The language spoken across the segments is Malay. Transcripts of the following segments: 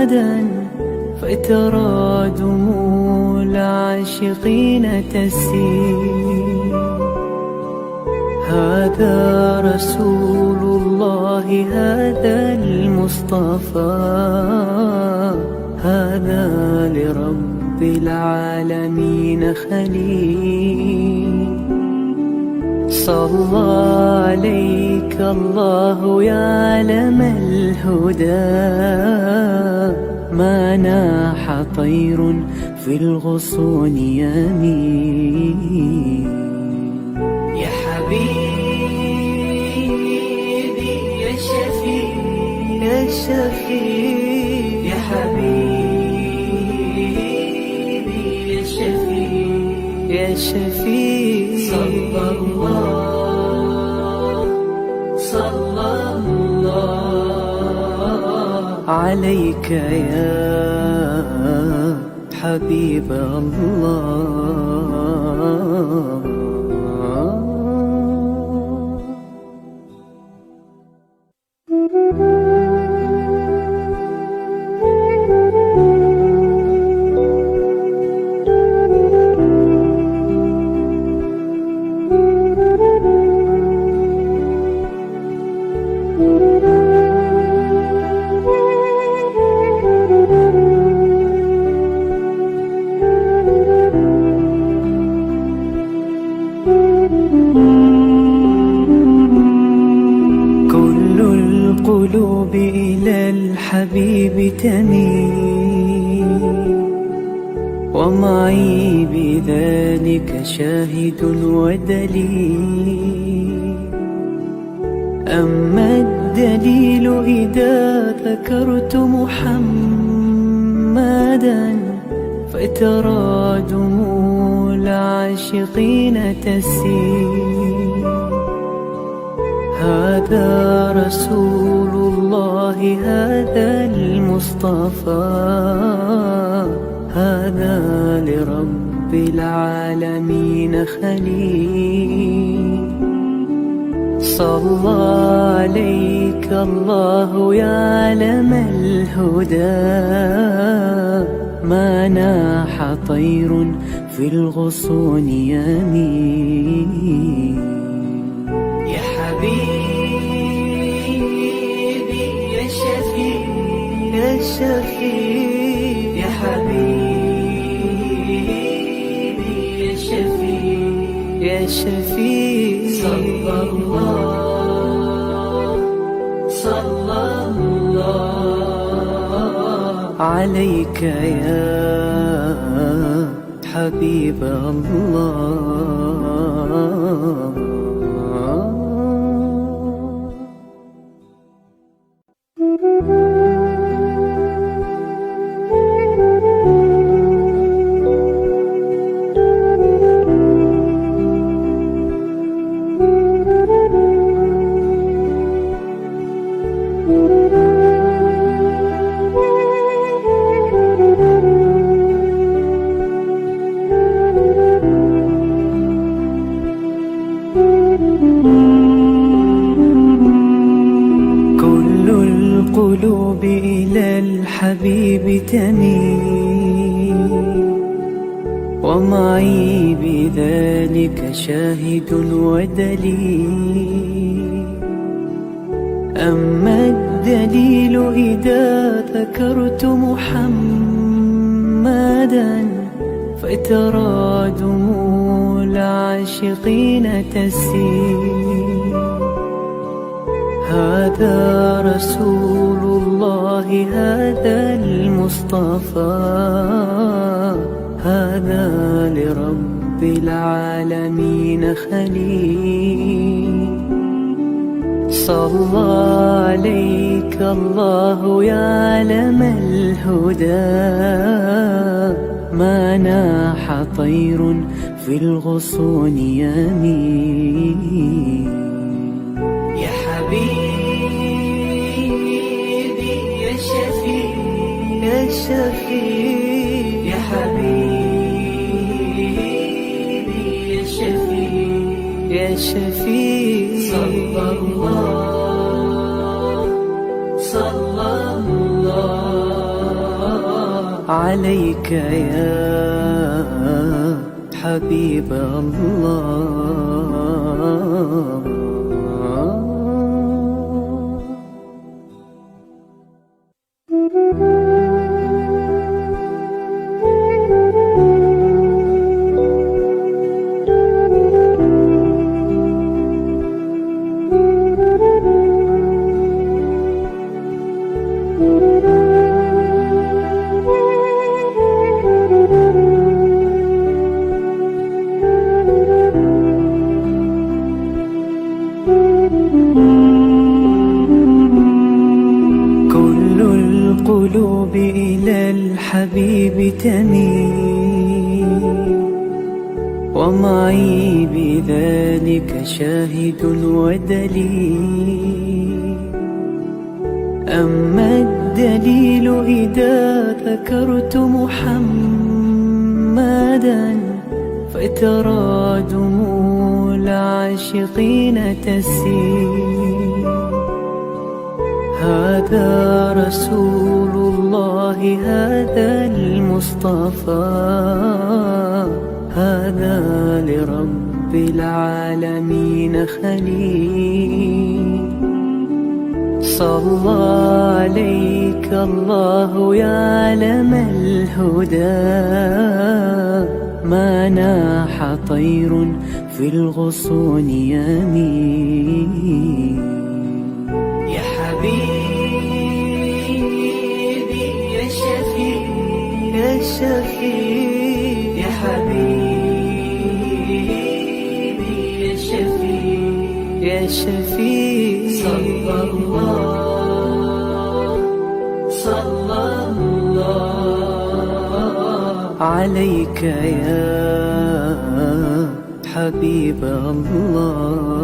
محمدا فترى دموع العاشقين تسيل. هذا رسول الله، هذا المصطفى، هذا لرب العالمين خليل. صلى عليك الله يا علم الهدى، ما ناح طير في الغصون يمين. يا حبيبي يا شفيع يا شفيع، يا حبيبي يا شفيع يا شفيع. صلى الله عليك يا حبيب الله. القلوب إلى الحبيب تميل، ومعي بذلك شاهد ودليل. أما الدليل إذا ذكرت محمدا فترى دموع العاشقين تسيل. هذا رسول الله، هذا المصطفى، هذا لرب العالمين خليل. صلى عليك الله يا علم الهدى، ما ناح طير في الغصون يمين. يا حبيبي يا شفيع يا شفيع، يا حبيبي يا شفيع يا شفيع. صلى الله عليك يا حبيب الله. القلوب إلى الحبيب تميل، ومعي بذلك شاهد ودليل. أما الدليل إذا ذكرت محمدا فترى دموع العاشقين تسيل. هذا رسول الله، هذا المصطفى، هذا لرب العالمين خليل. صلى عليك الله يا علم الهدى، ما ناح طير في الغصون يمين. يا حبيبي يا شفيع يا شفيع، يا حبيبي يا شفيع يا شفيع. صلى الله عليك يا حبيب الله. كل القلوب إلى الحبيب تميل، ومعي بذلك شاهد ودليل. أما الدليل إذا ذكرت محمدا فترى دموع العاشقين تسيل. هذا رسول الله، هذا المصطفى، هذا لرب العالمين خليل. صلى عليك الله يا علم الهدى، ما ناح طير في الغصون يمين. يا حبيبي يا شفيع يا شفيع، يا حبيبي يا شفيع يا شفيع. صلى الله عليك يا حبيب الله.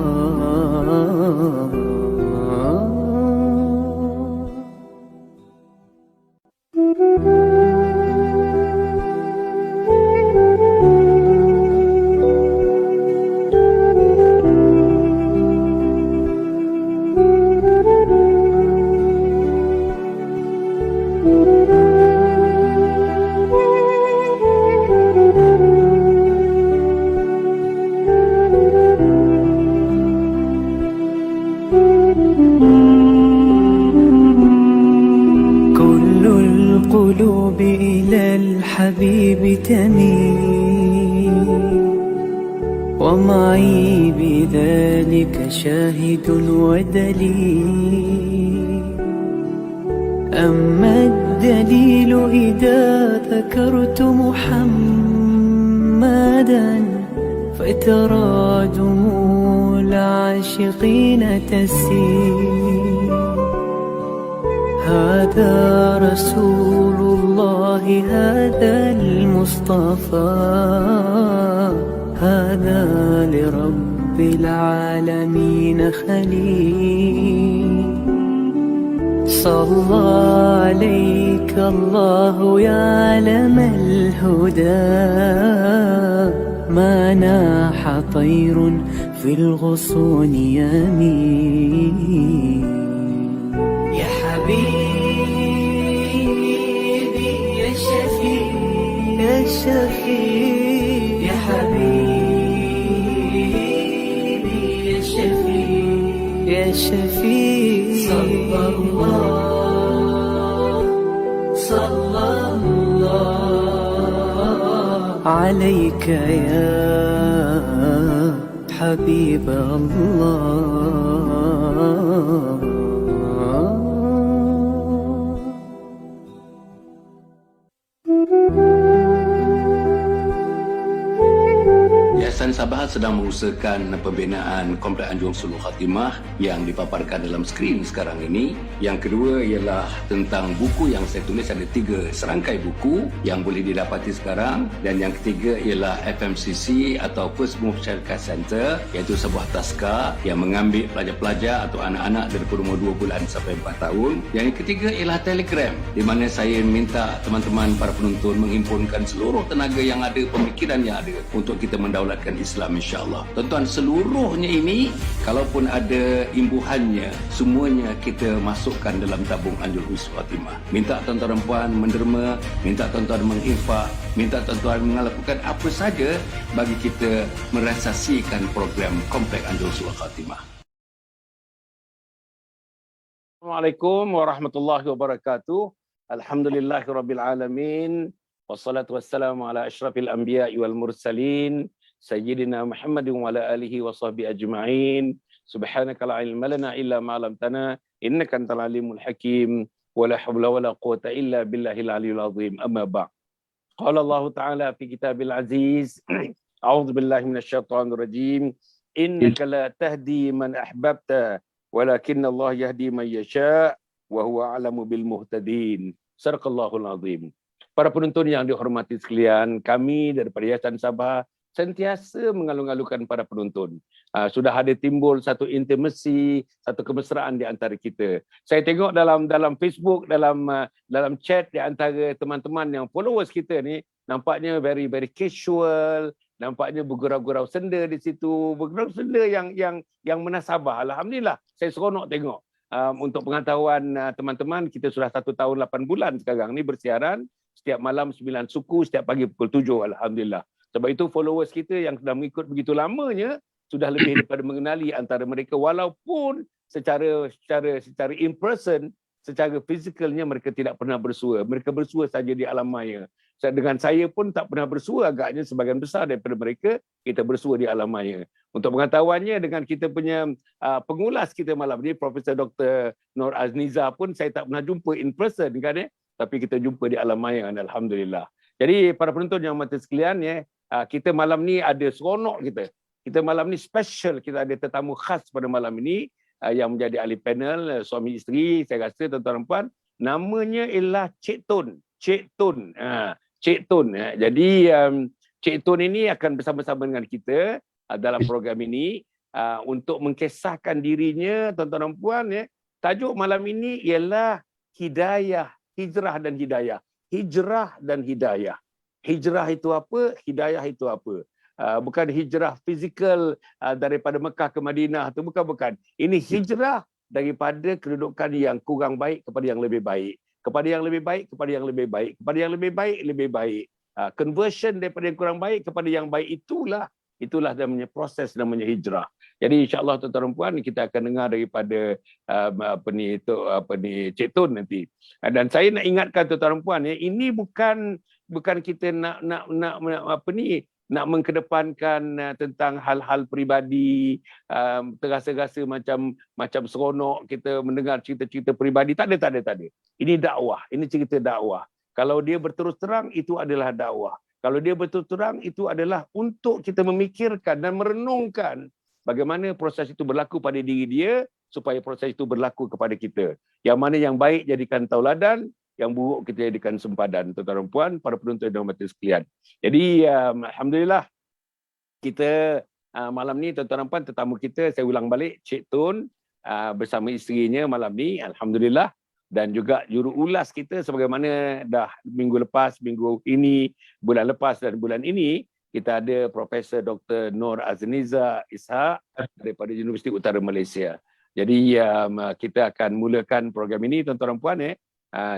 كل القلوب إلى الحبيب تميل، ومعي بذلك شاهد ودليل. أما الدليل إذا ذكرت محمدا فترى دموع العاشقين تسيل. هذا رسول الله، هذا المصطفى، هذا لرب العالمين خليل. صلى عليك الله يا علم الهدى، ما ناح طير في الغصون يمين. يا حبيبي يا شفيع يا شفيع، يا حبيبي يا شفيع يا شفيع. صلى الله عليك يا حبيب الله. Yayasan Sabah sedang mengusahakan pembinaan Komplek Anjung Sulul Khatimah yang dipaparkan dalam skrin sekarang ini. Yang kedua ialah tentang buku yang saya tulis, ada 3 serangkai buku yang boleh didapati sekarang. Dan yang ketiga ialah FMCC atau First Move Child Care Center, iaitu sebuah taska yang mengambil pelajar-pelajar atau anak-anak daripada umur 2 bulan sampai 4 tahun. Yang ketiga ialah Telegram, di mana saya minta teman-teman para penonton menghimpunkan seluruh tenaga yang ada, pemikiran yang ada untuk kita mendaulatkan Islam insya-Allah. Tuan-tuan, seluruhnya ini kalaupun ada imbuhannya, semuanya kita masukkan dalam tabung Anjur Husnul Khatimah. Minta tuan-tuan dan puan menderma, minta tuan-tuan menginfak, minta tuan-tuan melakukan apa saja bagi kita merealisasikan program Komplek Anjur Husnul Khatimah. Assalamualaikum warahmatullahi wabarakatuh. Alhamdulillahirabbil alamin. Wassalatu wassalamu ala asyrafil anbiya'i wal mursalin sayyidina Muhammadin wa ala alihi wa sahbihi ajma'in. Subhanaka la ilma lana illa ma 'allamtana innaka antal alimul hakim. Wa la haula wa la quwwata illa billahil aliyyil azim. Amma ba'd. Qala Allah Ta'ala fi kitabil aziz. A'udzu billahi minasyaitonir rajim. Innaka la tahdi man ahbabta walakinna Allah yahdi man yasha' wa huwa a'lamu bil muhtadin. Sadaqallahul azim. Para penonton yang dihormati sekalian, kami daripada Yayasan Sabah sentiasa mengalu-alukan para penonton. Sudah ada timbul satu intimacy, satu kemesraan di antara kita. Saya tengok dalam Facebook, dalam chat di antara teman-teman yang followers kita ni, nampaknya very casual, nampaknya bergurau-gurau senda di situ, bergurau senda yang menasabah. Alhamdulillah, saya seronok tengok. Untuk pengetahuan teman-teman, kita sudah 1 tahun 8 bulan sekarang ni bersiaran. Setiap malam 9 suku, setiap pagi pukul 7, Alhamdulillah. Sebab itu followers kita yang sudah mengikut begitu lamanya, sudah lebih daripada mengenali antara mereka, walaupun secara in person, secara fizikalnya mereka tidak pernah bersua. Mereka bersua saja di alam maya. Dengan saya pun tak pernah bersua, agaknya sebagian besar daripada mereka, kita bersua di alam maya. Untuk pengetahuannya, dengan kita punya pengulas kita malam ni, Profesor Dr. Nur Azniza pun saya tak pernah jumpa in person kan, tapi kita jumpa di alam maya, alhamdulillah. Jadi para penonton yang mati sekalian, kita malam ni ada seronok kita. Kita malam ni special, kita ada tetamu khas pada malam ini yang menjadi ahli panel suami isteri, saya rasa tuan-tuan dan puan, namanya ialah Cik Tun. Cik Tun. Cik Tun. Jadi Cik Tun ini akan bersama-sama dengan kita dalam program ini untuk mengkisahkan dirinya, tuan-tuan dan puan. Tajuk malam ini ialah hidayah, hijrah dan hidayah. Hijrah dan hidayah. Hijrah itu apa? Hidayah itu apa? Bukan hijrah fizikal daripada Mekah ke Madinah, itu bukan. Ini hijrah daripada kedudukan yang kurang baik kepada yang lebih baik. Kepada yang lebih baik, kepada yang lebih baik. Kepada yang lebih baik, lebih baik. Conversion daripada yang kurang baik kepada yang baik, itulah namanya proses, namanya hijrah. Jadi insya-Allah tuan-tuan dan puan, kita akan dengar daripada Cik Tun nanti. Dan saya nak ingatkan tuan-tuan dan puan, ini bukan kita nak mengkedepankan tentang hal-hal peribadi, terasa-rasa macam seronok kita mendengar cerita-cerita peribadi. Tak ada. Ini dakwah, ini cerita dakwah. Kalau dia berterus terang, itu adalah dakwah. Kalau dia berterus terang, itu adalah untuk kita memikirkan dan merenungkan bagaimana proses itu berlaku pada diri dia, supaya proses itu berlaku kepada kita. Yang mana yang baik jadikan tauladan, yang buruk kita jadikan sempadan. Tuan-tuan dan puan, para penonton dan hadirin sekalian. Jadi alhamdulillah, kita malam ni tuan-tuan dan puan, tetamu kita, saya ulang balik, Cik Tun bersama isterinya malam ni, alhamdulillah. Dan juga juruulas kita, sebagaimana dah minggu lepas, minggu ini, bulan lepas dan bulan ini, kita ada Profesor Dr. Nur Azniza Ishak daripada Universiti Utara Malaysia. Jadi kita akan mulakan program ini, tuan-tuan dan puan.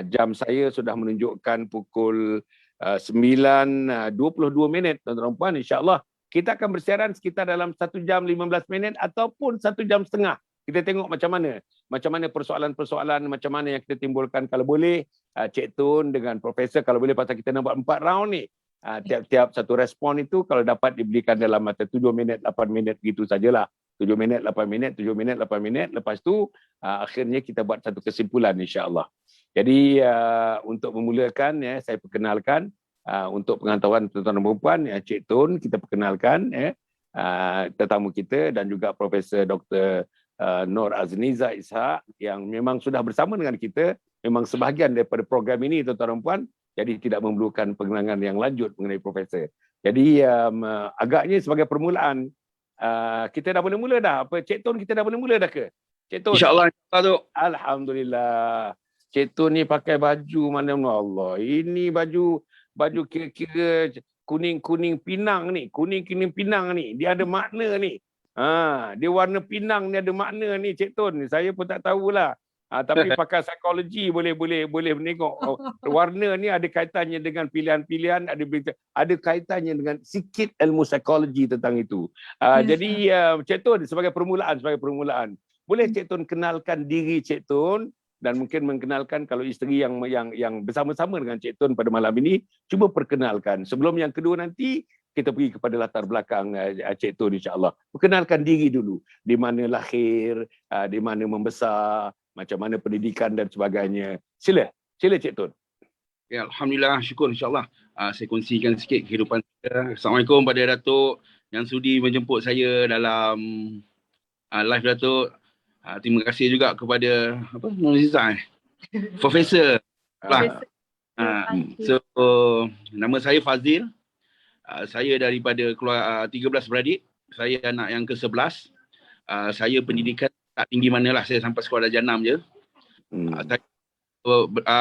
Jam saya sudah menunjukkan pukul 9.22, tuan-tuan dan puan. InsyaAllah kita akan bersiaran sekitar dalam 1 jam 15 minit ataupun 1 jam setengah. Kita tengok macam mana persoalan-persoalan macam mana yang kita timbulkan. Kalau boleh Cik Tun dengan Profesor, kalau boleh, pasal kita nak buat 4 round ni, tiap-tiap satu respon itu kalau dapat diberikan dalam masa 7 minit, 8 minit, gitu sajalah. 7 minit, 8 minit, 7 minit, 8 minit. Lepas tu akhirnya kita buat satu kesimpulan, insya-Allah. Jadi untuk memulakan, saya perkenalkan untuk pengetahuan tuan-tuan dan puan, Cik Tun, kita perkenalkan tetamu kita, dan juga Profesor Dr. Nur Azniza Ishak yang memang sudah bersama dengan kita, memang sebahagian daripada program ini, tuan-tuan dan puan. Jadi tidak memerlukan pengenalan yang lanjut mengenai Profesor. Jadi agaknya sebagai permulaan, kita dah boleh mula dah. Cik Tun, kita dah boleh mula dah ke? Cik Tun. InsyaAllah. Alhamdulillah. Cik Tun ni pakai baju mana, Allah. Ini baju kira-kira kuning-kuning pinang ni, kuning-kuning pinang ni, dia ada makna ni. Dia warna pinang ni ada makna ni Cik Tun. Saya pun tak tahulah. Tapi pakar psikologi boleh menengok. Warna ni ada kaitannya dengan pilihan-pilihan, ada kaitannya dengan sikit ilmu psikologi tentang itu. Jadi Cik Tun sebagai permulaan, boleh Cik Tun kenalkan diri Cik Tun dan mungkin mengenalkan kalau isteri yang bersama-sama dengan Cik Tun pada malam ini, cuba perkenalkan. Sebelum yang kedua nanti, kita pergi kepada latar belakang Cik Tun insya-Allah. Perkenalkan diri dulu. Di mana lahir, di mana membesar, macam mana pendidikan dan sebagainya. Sila Cik Tun. Ya, Alhamdulillah, syukur insya-Allah. Saya kongsikan sikit kehidupan saya. Assalamualaikum pada Datuk yang sudi menjemput saya dalam live Datuk. Terima kasih juga kepada Profesor. So, nama saya Fazil. Saya daripada keluarga 13 beradik. Saya anak yang ke-11. Saya pendidikan tak tinggi manalah. Saya sampai sekolah darjah 6 je. Saya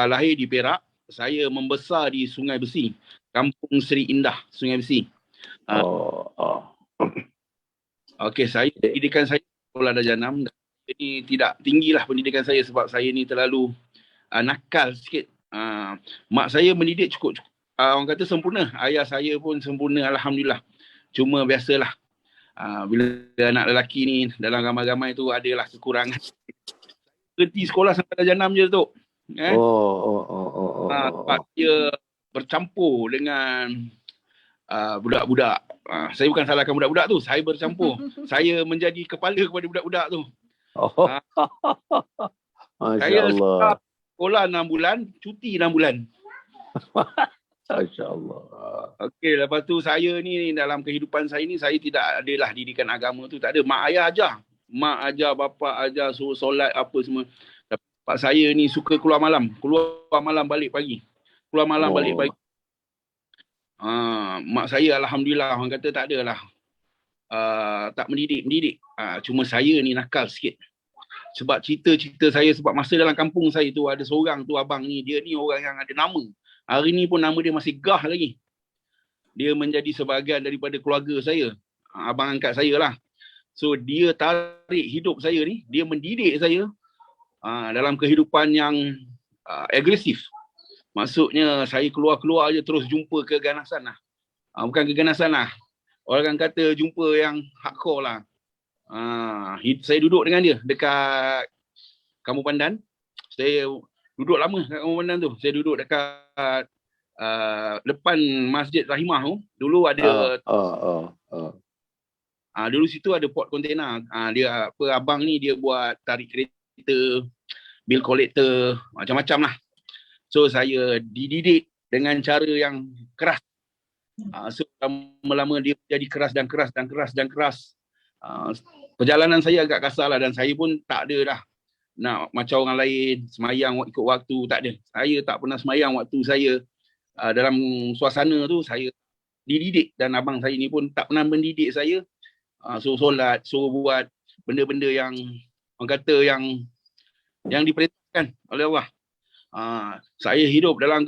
lahir di Perak. Saya membesar di Sungai Besi. Kampung Seri Indah, Sungai Besi. Okey, pendidikan saya sekolah darjah 6. Jadi tidak tinggilah pendidikan saya sebab saya ni terlalu nakal sikit. Mak saya mendidik cukup orang kata sempurna. Ayah saya pun sempurna, alhamdulillah. Cuma biasalah. Bila anak lelaki ni dalam ramai-ramai tu adalah kekurangan. Berhenti sekolah sampai darjah 6 je tu. Sebab dia bercampur dengan budak-budak. Saya bukan salahkan budak-budak tu. Saya bercampur. Saya menjadi kepala kepada budak-budak tu. Saya sekolah 6 bulan, cuti 6 bulan. Masya-Allah. Okey, lepas tu saya ni dalam kehidupan saya ni saya tidak adalah didikan agama tu, tak ada. Mak ayah ajar. Mak ajar, bapa ajar, suruh solat apa semua. Pak saya ni suka keluar malam balik pagi. Keluar malam balik pagi. Mak saya alhamdulillah orang kata tak adalah tak mendidik. Cuma saya ni nakal sikit. Sebab cerita saya, sebab masa dalam kampung saya tu ada seorang tu abang ni, dia ni orang yang ada nama. Hari ni pun nama dia masih gah lagi. Dia menjadi sebahagian daripada keluarga saya. Abang angkat saya lah. So dia tarik hidup saya ni, dia mendidik saya dalam kehidupan yang agresif. Maksudnya saya keluar je terus jumpa keganasan lah. Bukan keganasan lah. Orang kata jumpa yang hardcore lah. Saya duduk dengan dia dekat Kampung Pandan. Saya duduk lama dekat Kampung Pandan tu. Saya duduk dekat depan Masjid Rahimah tu. Dulu ada dulu situ ada port kontainer. Dia abang ni dia buat tarik kereta, bill collector, macam-macam lah. So saya dididik dengan cara yang keras. So lama-lama dia jadi keras dan keras. Perjalanan saya agak kasar lah, dan saya pun tak ada dah nak macam orang lain semayang ikut waktu, tak ada. Saya tak pernah semayang waktu saya dalam suasana tu. Saya dididik, dan abang saya ni pun tak pernah mendidik saya. Suruh solat, suruh buat benda-benda yang orang kata yang diperintahkan oleh Allah. Saya hidup dalam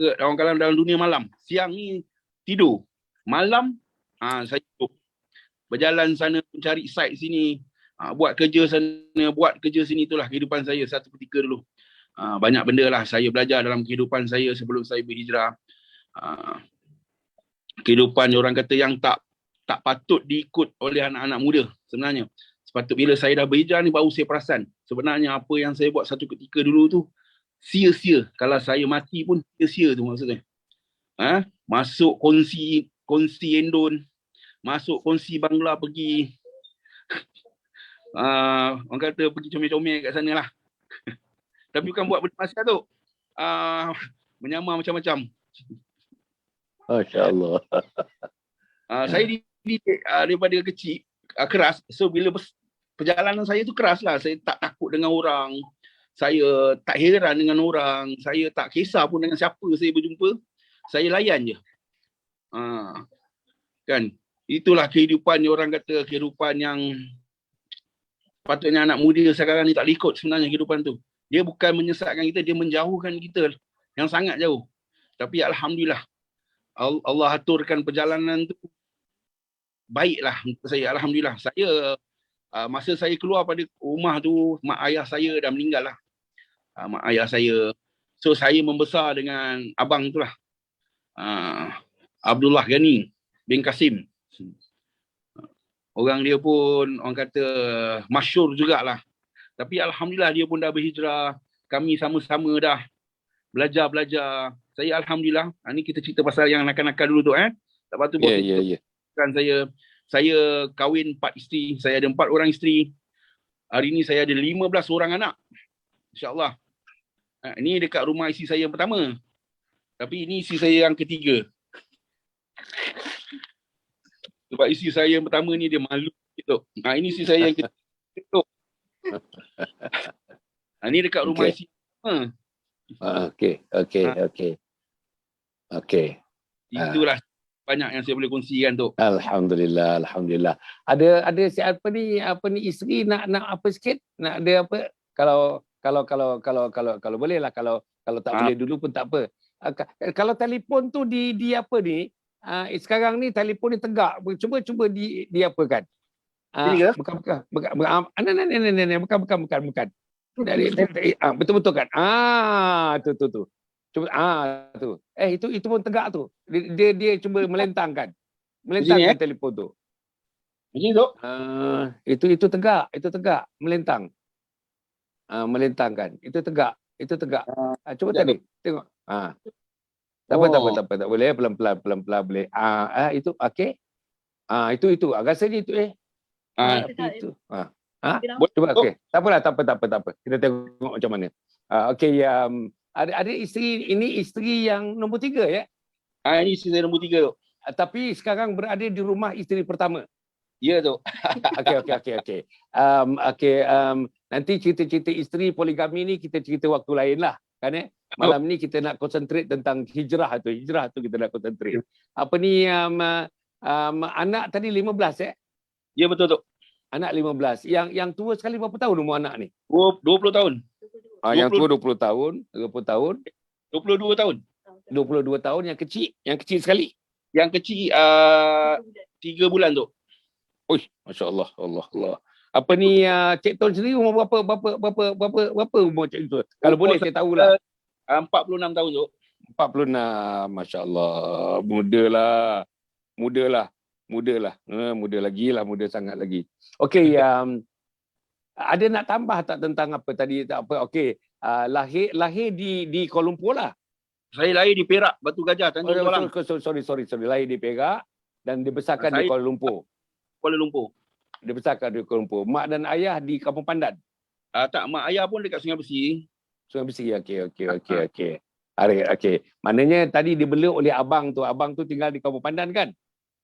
dunia malam. Siang ni tidur, malam saya hidup. Berjalan sana, mencari site sini, buat kerja sana, buat kerja sini. Itulah kehidupan saya satu ketika dulu. Banyak benda lah saya belajar dalam kehidupan saya sebelum saya berhijrah. Kehidupan orang kata yang tak patut diikut oleh anak-anak muda sebenarnya. Sepatut bila saya dah berhijrah ni baru saya perasan sebenarnya apa yang saya buat satu ketika dulu tu sia-sia. Kalau saya mati pun sia-sia tu maksudnya. Masuk kongsi endon, masuk kongsi bangla, pergi orang kata pergi comel-comel kat sana lah. Tapi bukan buat benda maksiat tu. Menyamar macam-macam. Masya-Allah. Saya dididik daripada kecil keras. So bila perjalanan saya tu keras lah. Saya tak takut dengan orang. Saya tak heran dengan orang. Saya tak kisah pun dengan siapa saya berjumpa. Saya layan je. Kan? Itulah kehidupan orang kata kehidupan yang patutnya anak muda sekarang ni tak ikut sebenarnya kehidupan tu. Dia bukan menyesatkan kita, dia menjauhkan kita yang sangat jauh. Tapi alhamdulillah Allah aturkan perjalanan tu baiklah untuk saya. Alhamdulillah. Saya masa saya keluar pada rumah tu, mak ayah saya dah meninggal lah. Mak ayah saya. So saya membesar dengan abang tu lah. Abdullah Ghani bin Kasim. Orang dia pun orang kata masyhur jugalah. Tapi alhamdulillah dia pun dah berhijrah. Kami sama-sama dah belajar. Saya alhamdulillah, ni kita cerita pasal yang nakal-nakal dulu tu Lepas tu kan saya kahwin 4 isteri, saya ada 4 orang isteri. Hari ni saya ada 15 orang anak. Insya-Allah. Ini dekat rumah isteri saya yang pertama. Tapi ini isteri saya yang ketiga. Sebab isteri saya yang pertama ni dia malu gitu. Ini isteri saya yang ketiga. Ini dekat rumah isteri. Okey. Itulah banyak yang saya boleh kongsikan tu. Alhamdulillah. Ada siapa ni isteri nak apa sikit? Nak ada apa? Kalau boleh lah, kalau tak boleh dulu pun tak apa. Kalau telefon tu di apa ni? Sekarang ni telefon ni tegak. Cuba di apa kan? Bukan. Betul kan? Tu. Cuba tu. Itu pun tegak tu. Dia cuba melentangkan telefon tu. Itu tegak, melentang. Melentangkan. Itu tegak. Cuba tadi tengok. Tak apa. Boleh pelan-pelan boleh. Itu okey. Itu rasanya itu itu. Cuba okey. Tak apa. Kita tengok macam mana. Okey, ada isteri yang nombor 3 ya? Ini isteri saya nombor 3 tu. Tapi sekarang berada di rumah isteri pertama. Ya tu. Okey. Nanti cerita-cerita isteri poligami ni kita cerita waktu lain lah. Kan Malam ni kita nak concentrate tentang hijrah tu kita nak concentrate. Apa ni anak tadi 15 Ya betul tu. Anak 15. Yang tua sekali berapa tahun umur anak ni? 20 tahun. Yang tua 20 tahun, 30 tahun, 22 tahun. 22 tahun. Yang kecil sekali. Yang kecil 3 bulan tu. Masya-Allah, Allah. Apa ni Cik Ton sendiri umur berapa umur Cik Ton? Kalau boleh saya tahulah. 46 tahun tu. 46, masya-Allah. Muda lah. Muda sangat lagi. Okey, ada nak tambah tak tentang apa tadi? Tak apa. Okey, lahir di Kuala Lumpur lah. Saya lahir di Perak, Batu Gajah, Tanjung Kualang. Sorry. Lahir di Perak dan dibesarkan di Kuala Lumpur. Dibesarkan di Kuala Lumpur. Mak dan ayah di Kampung Pandan. Tak, mak ayah pun dekat Sungai Besi. Sungai Besi. Okey. Okey. Maknanya tadi dibela oleh abang tu. Abang tu tinggal di Kampung Pandan kan?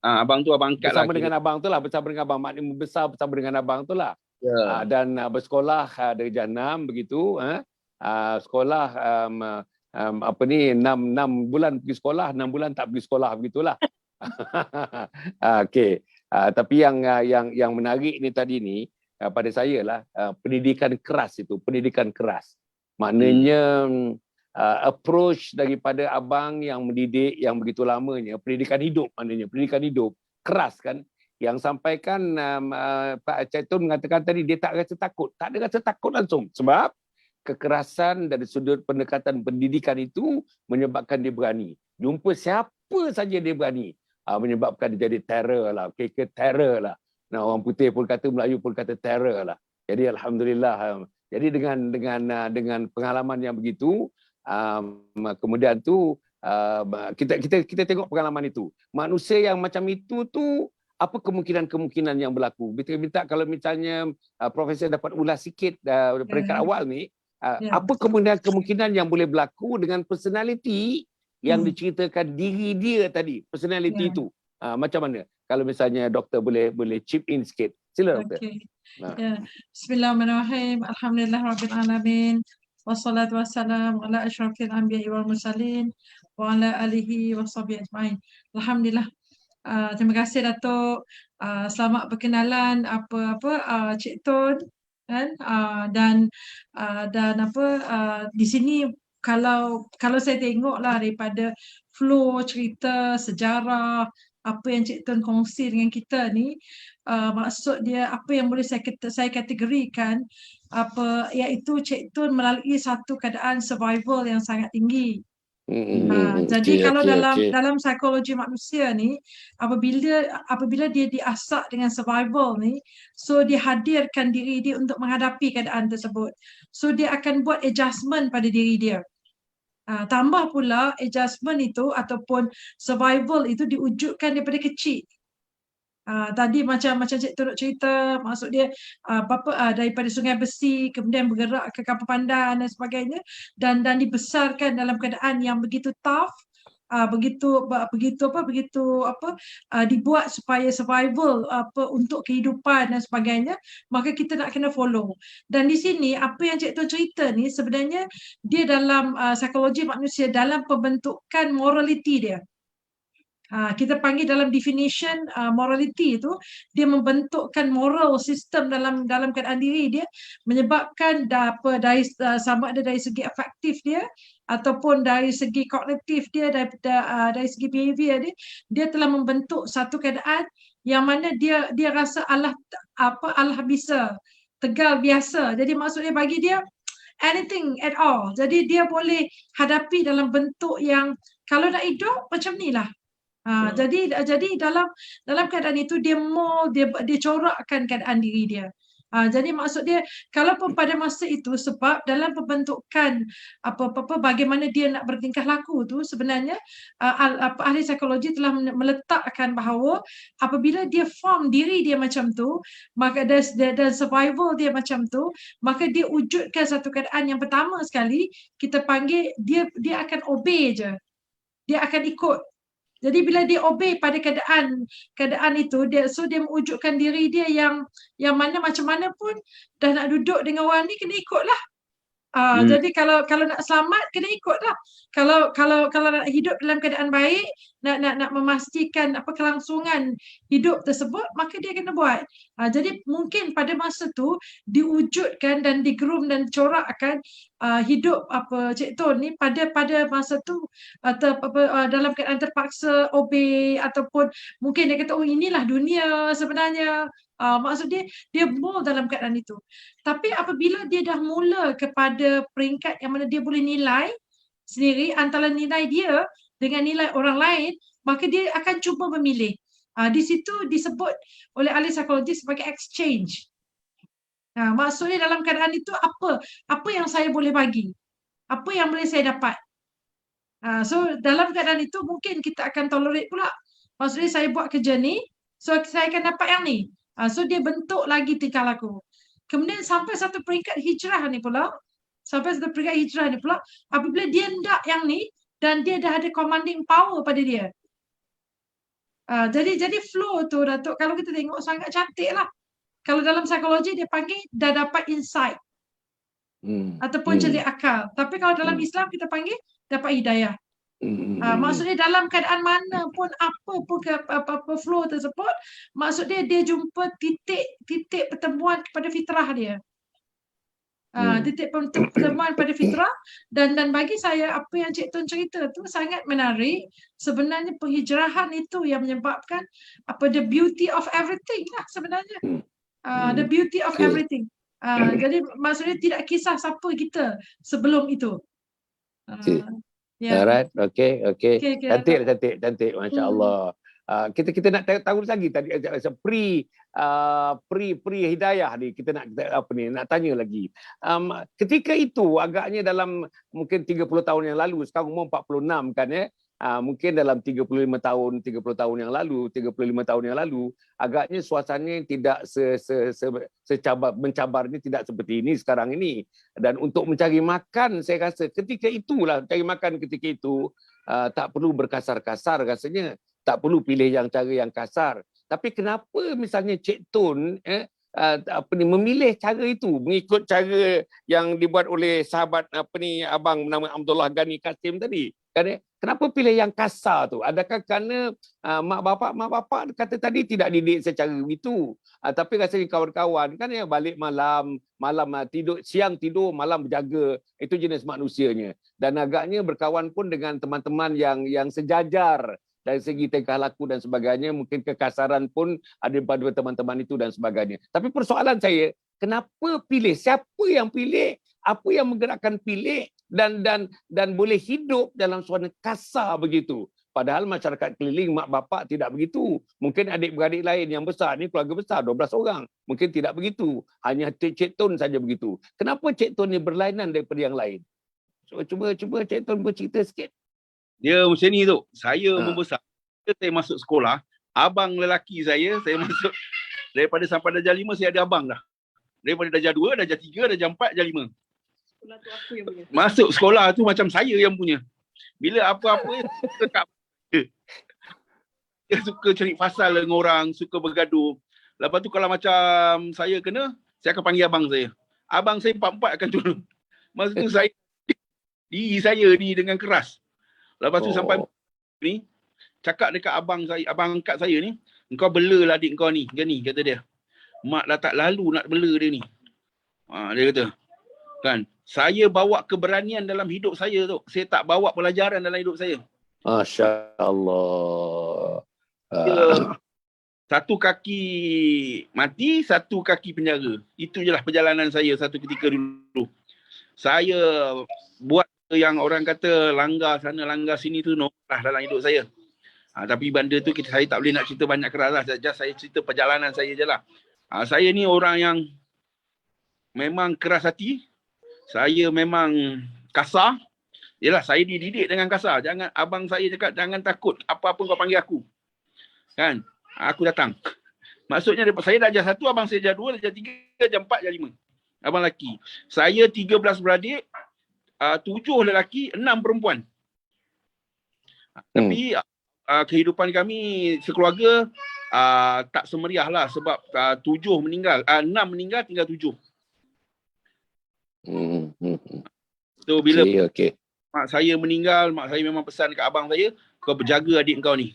Abang tu abang angkat bersama dengan abang tu lah. Bersama dengan abang. Maknanya besar bersama dengan abang tu lah. Ya. Dan bersekolah darjah 6 begitu. Sekolah 6 bulan pergi sekolah, 6 bulan tak pergi sekolah begitulah. Okey. Tapi yang menarik ni tadi ni pada saya lah pendidikan keras itu, pendidikan keras. Maknanya approach daripada abang yang mendidik yang begitu lamanya, pendidikan hidup maknanya, pendidikan hidup keras kan, yang sampaikan Pak Caitun mengatakan tadi dia tak rasa takut, tak ada rasa takut langsung sebab kekerasan dari sudut pendekatan pendidikan itu menyebabkan dia berani. Jumpa siapa saja dia berani. Menyebabkan dia jadi terror lah, terror lah. Nah, orang putih pun kata, Melayu pun kata terror lah. Jadi alhamdulillah. Jadi dengan pengalaman yang begitu, kemudian tu kita tengok pengalaman itu. Manusia yang macam itu tu apa kemungkinan yang berlaku? Minta kalau misalnya Profesor dapat ulas sikit peringkat awal ni, apa kemungkinan yang boleh berlaku dengan personality yang diceritakan diri dia tadi, personality itu. Macam mana? Kalau misalnya doktor boleh chip in sikit. Sila doktor. Bismillahirrahmanirrahim. Alhamdulillahirabbil alamin. Wassalatu wassalamu ala asyrafil anbiya'i wal mursalin wa ala alihi washabihi ajmain. Alhamdulillah. Terima kasih Datuk. Selamat perkenalan Cik Ton kan, dan di sini kalau saya tengoklah daripada flow cerita sejarah apa yang Cik Tun kongsi dengan kita ni, maksud dia apa yang boleh saya kategorikan iaitu Cik Tun melalui satu keadaan survival yang sangat tinggi. Jadi kalau dalam psikologi manusia ni, apabila dia diasak dengan survival ni, so dia hadirkan diri dia untuk menghadapi keadaan tersebut. So dia akan buat adjustment pada diri dia. Tambah pula adjustment itu ataupun survival itu diwujudkan daripada kecil. Tadi macam Cik Tun cerita, maksud dia daripada Sungai Besi kemudian bergerak ke Kampung Pandan dan sebagainya, dan dibesarkan dalam keadaan yang begitu tough, dibuat supaya survival untuk kehidupan dan sebagainya, maka kita nak kena follow. Dan di sini apa yang Cik Tun cerita ni sebenarnya dia dalam psikologi manusia dalam pembentukan morality dia. Kita panggil dalam definition morality itu, dia membentukkan moral system dalam keadaan diri dia, menyebabkan sama ada dari segi afektif dia ataupun dari segi kognitif dia, dari segi behavior dia telah membentuk satu keadaan yang mana dia rasa Allah bisa, tegal biasa. Jadi maksudnya bagi dia anything at all. Jadi dia boleh hadapi dalam bentuk yang kalau nak hidup macam ni lah. Jadi dalam keadaan itu dia corakkan keadaan diri dia. Jadi maksud dia kalaupun pada masa itu, sebab dalam pembentukan bagaimana dia nak bertingkah laku tu sebenarnya ahli psikologi telah meletakkan bahawa apabila dia form diri dia macam tu, maka dan survival dia macam tu, maka dia wujudkan satu keadaan yang pertama sekali kita panggil dia akan obey je. Dia akan ikut. Jadi bila dia obey pada keadaan itu, dia mewujudkan diri dia yang mana macam mana pun dah nak duduk dengan orang ni kena ikutlah. Jadi kalau nak selamat kena ikutlah. Kalau nak hidup dalam keadaan baik, nak memastikan kelangsungan hidup tersebut, maka dia kena buat. Jadi mungkin pada masa tu diwujudkan dan digroom dan corakkan hidup Cik Tun ni pada masa tu dalam keadaan terpaksa obey, ataupun mungkin dia kata inilah dunia sebenarnya. Maksud dia more dalam keadaan itu. Tapi apabila dia dah mula kepada peringkat yang mana dia boleh nilai sendiri antara nilai dia dengan nilai orang lain, maka dia akan cuba memilih. Di situ disebut oleh ahli psikologi sebagai exchange. Maksudnya dalam keadaan itu apa yang saya boleh bagi, apa yang boleh saya dapat. So dalam keadaan itu mungkin kita akan tolerate pula. Maksudnya saya buat kerja ni, so saya akan dapat yang ni. So dia bentuk lagi tingkah laku. Kemudian sampai satu peringkat hijrah ni pula, apabila dia hendak yang ni dan dia dah ada commanding power pada dia. Jadi flow tu Datuk, kalau kita tengok sangat cantik lah. Kalau dalam psikologi dia panggil dah dapat insight ataupun celik akal. Tapi kalau dalam Islam kita panggil dapat hidayah. Maksudnya dalam keadaan mana pun apa flow tersebut, maksudnya dia jumpa titik pertemuan kepada fitrah dia. Titik pertemuan pada fitrah, dan bagi saya apa yang Cik Tun cerita tu sangat menarik. Sebenarnya penghijrahan itu yang menyebabkan the beauty of everything lah sebenarnya. The beauty of everything. Jadi maksudnya tidak kisah siapa kita sebelum itu. Alright, okay. Cantik, masya-Allah. Kita nak tahu lagi tadi pre hidayah ni, kita nak tanya lagi. Ketika itu agaknya dalam mungkin 30 tahun yang lalu, sekarang umur 46 kan ya. Mungkin dalam 30 tahun yang lalu agaknya suasananya tidak mencabarnya tidak seperti ini sekarang ini. Dan untuk mencari makan, saya rasa ketika itulah cari makan ketika itu tak perlu berkasar-kasar rasanya, tak perlu pilih cara yang kasar. Tapi kenapa misalnya Cik Tun memilih cara itu, mengikut cara yang dibuat oleh sahabat abang nama Abdullah Ghani Kasim tadi. Kenapa pilih yang kasar tu? Adakah kerana mak bapak kata tadi tidak didik secara itu, tapi rasanya kawan-kawan kan yang balik malam tidur, siang tidur, malam berjaga, itu jenis manusianya. Dan agaknya berkawan pun dengan teman-teman yang sejajar dari segi tingkah laku dan sebagainya, mungkin kekasaran pun ada pada teman-teman itu dan sebagainya. Tapi persoalan saya, kenapa pilih? Siapa yang pilih? Apa yang menggerakkan pilih dan boleh hidup dalam suasana kasar begitu? Padahal masyarakat keliling mak bapak tidak begitu. Mungkin adik-beradik lain yang besar, ni keluarga besar 12 orang, mungkin tidak begitu. Hanya Cik Tun saja begitu. Kenapa Cik Tun ni berlainan daripada yang lain? Cuba Cik Tun bercerita sikit. Dia macam ni tu. Saya membesar. Saya masuk sekolah, abang lelaki saya masuk daripada sampai darjah 5 saya ada abang dah. Daripada darjah 2, darjah 3, darjah 4, darjah 5. Sekolah tu aku yang punya. Masuk sekolah tu macam saya yang punya. Bila apa-apa dia suka cari pasal dengan orang, suka bergaduh. Lepas tu kalau macam saya kena, saya akan panggil abang saya. Abang saya 4-4 akan turun. Masa tu diri saya ni dengan keras. Lepas tu sampai ni, cakap dekat abang saya, abang angkat saya ni, engkau belalah adik kau ni, kata dia. Mak dah tak lalu nak bela dia ni. Dia kata, kan, saya bawa keberanian dalam hidup saya tu. Saya tak bawa pelajaran dalam hidup saya. Masya Allah. Satu kaki mati, satu kaki penjara. Itu je lah perjalanan saya satu ketika dulu. Saya buat yang orang kata langgar sana, langgar sini tu normal dalam hidup saya. Tapi benda tu saya tak boleh nak cerita banyak keras lah. Just saya cerita perjalanan saya je lah. Saya ni orang yang memang keras hati. Saya memang kasar. Yelah, saya dididik dengan kasar. Abang saya cakap, jangan takut. Apa-apa kau panggil aku. Kan? Aku datang. Maksudnya, saya darjah 1, abang saya darjah 2, darjah 3, darjah 4, darjah 5. Abang lelaki. Saya 13 beradik, 7 lelaki, 6 perempuan. Tapi kehidupan kami sekeluarga tak semeriah lah sebab 7 meninggal. 6 meninggal, tinggal 7. So bila mak saya meninggal, mak saya memang pesan kat abang saya, kau berjaga adik kau ni.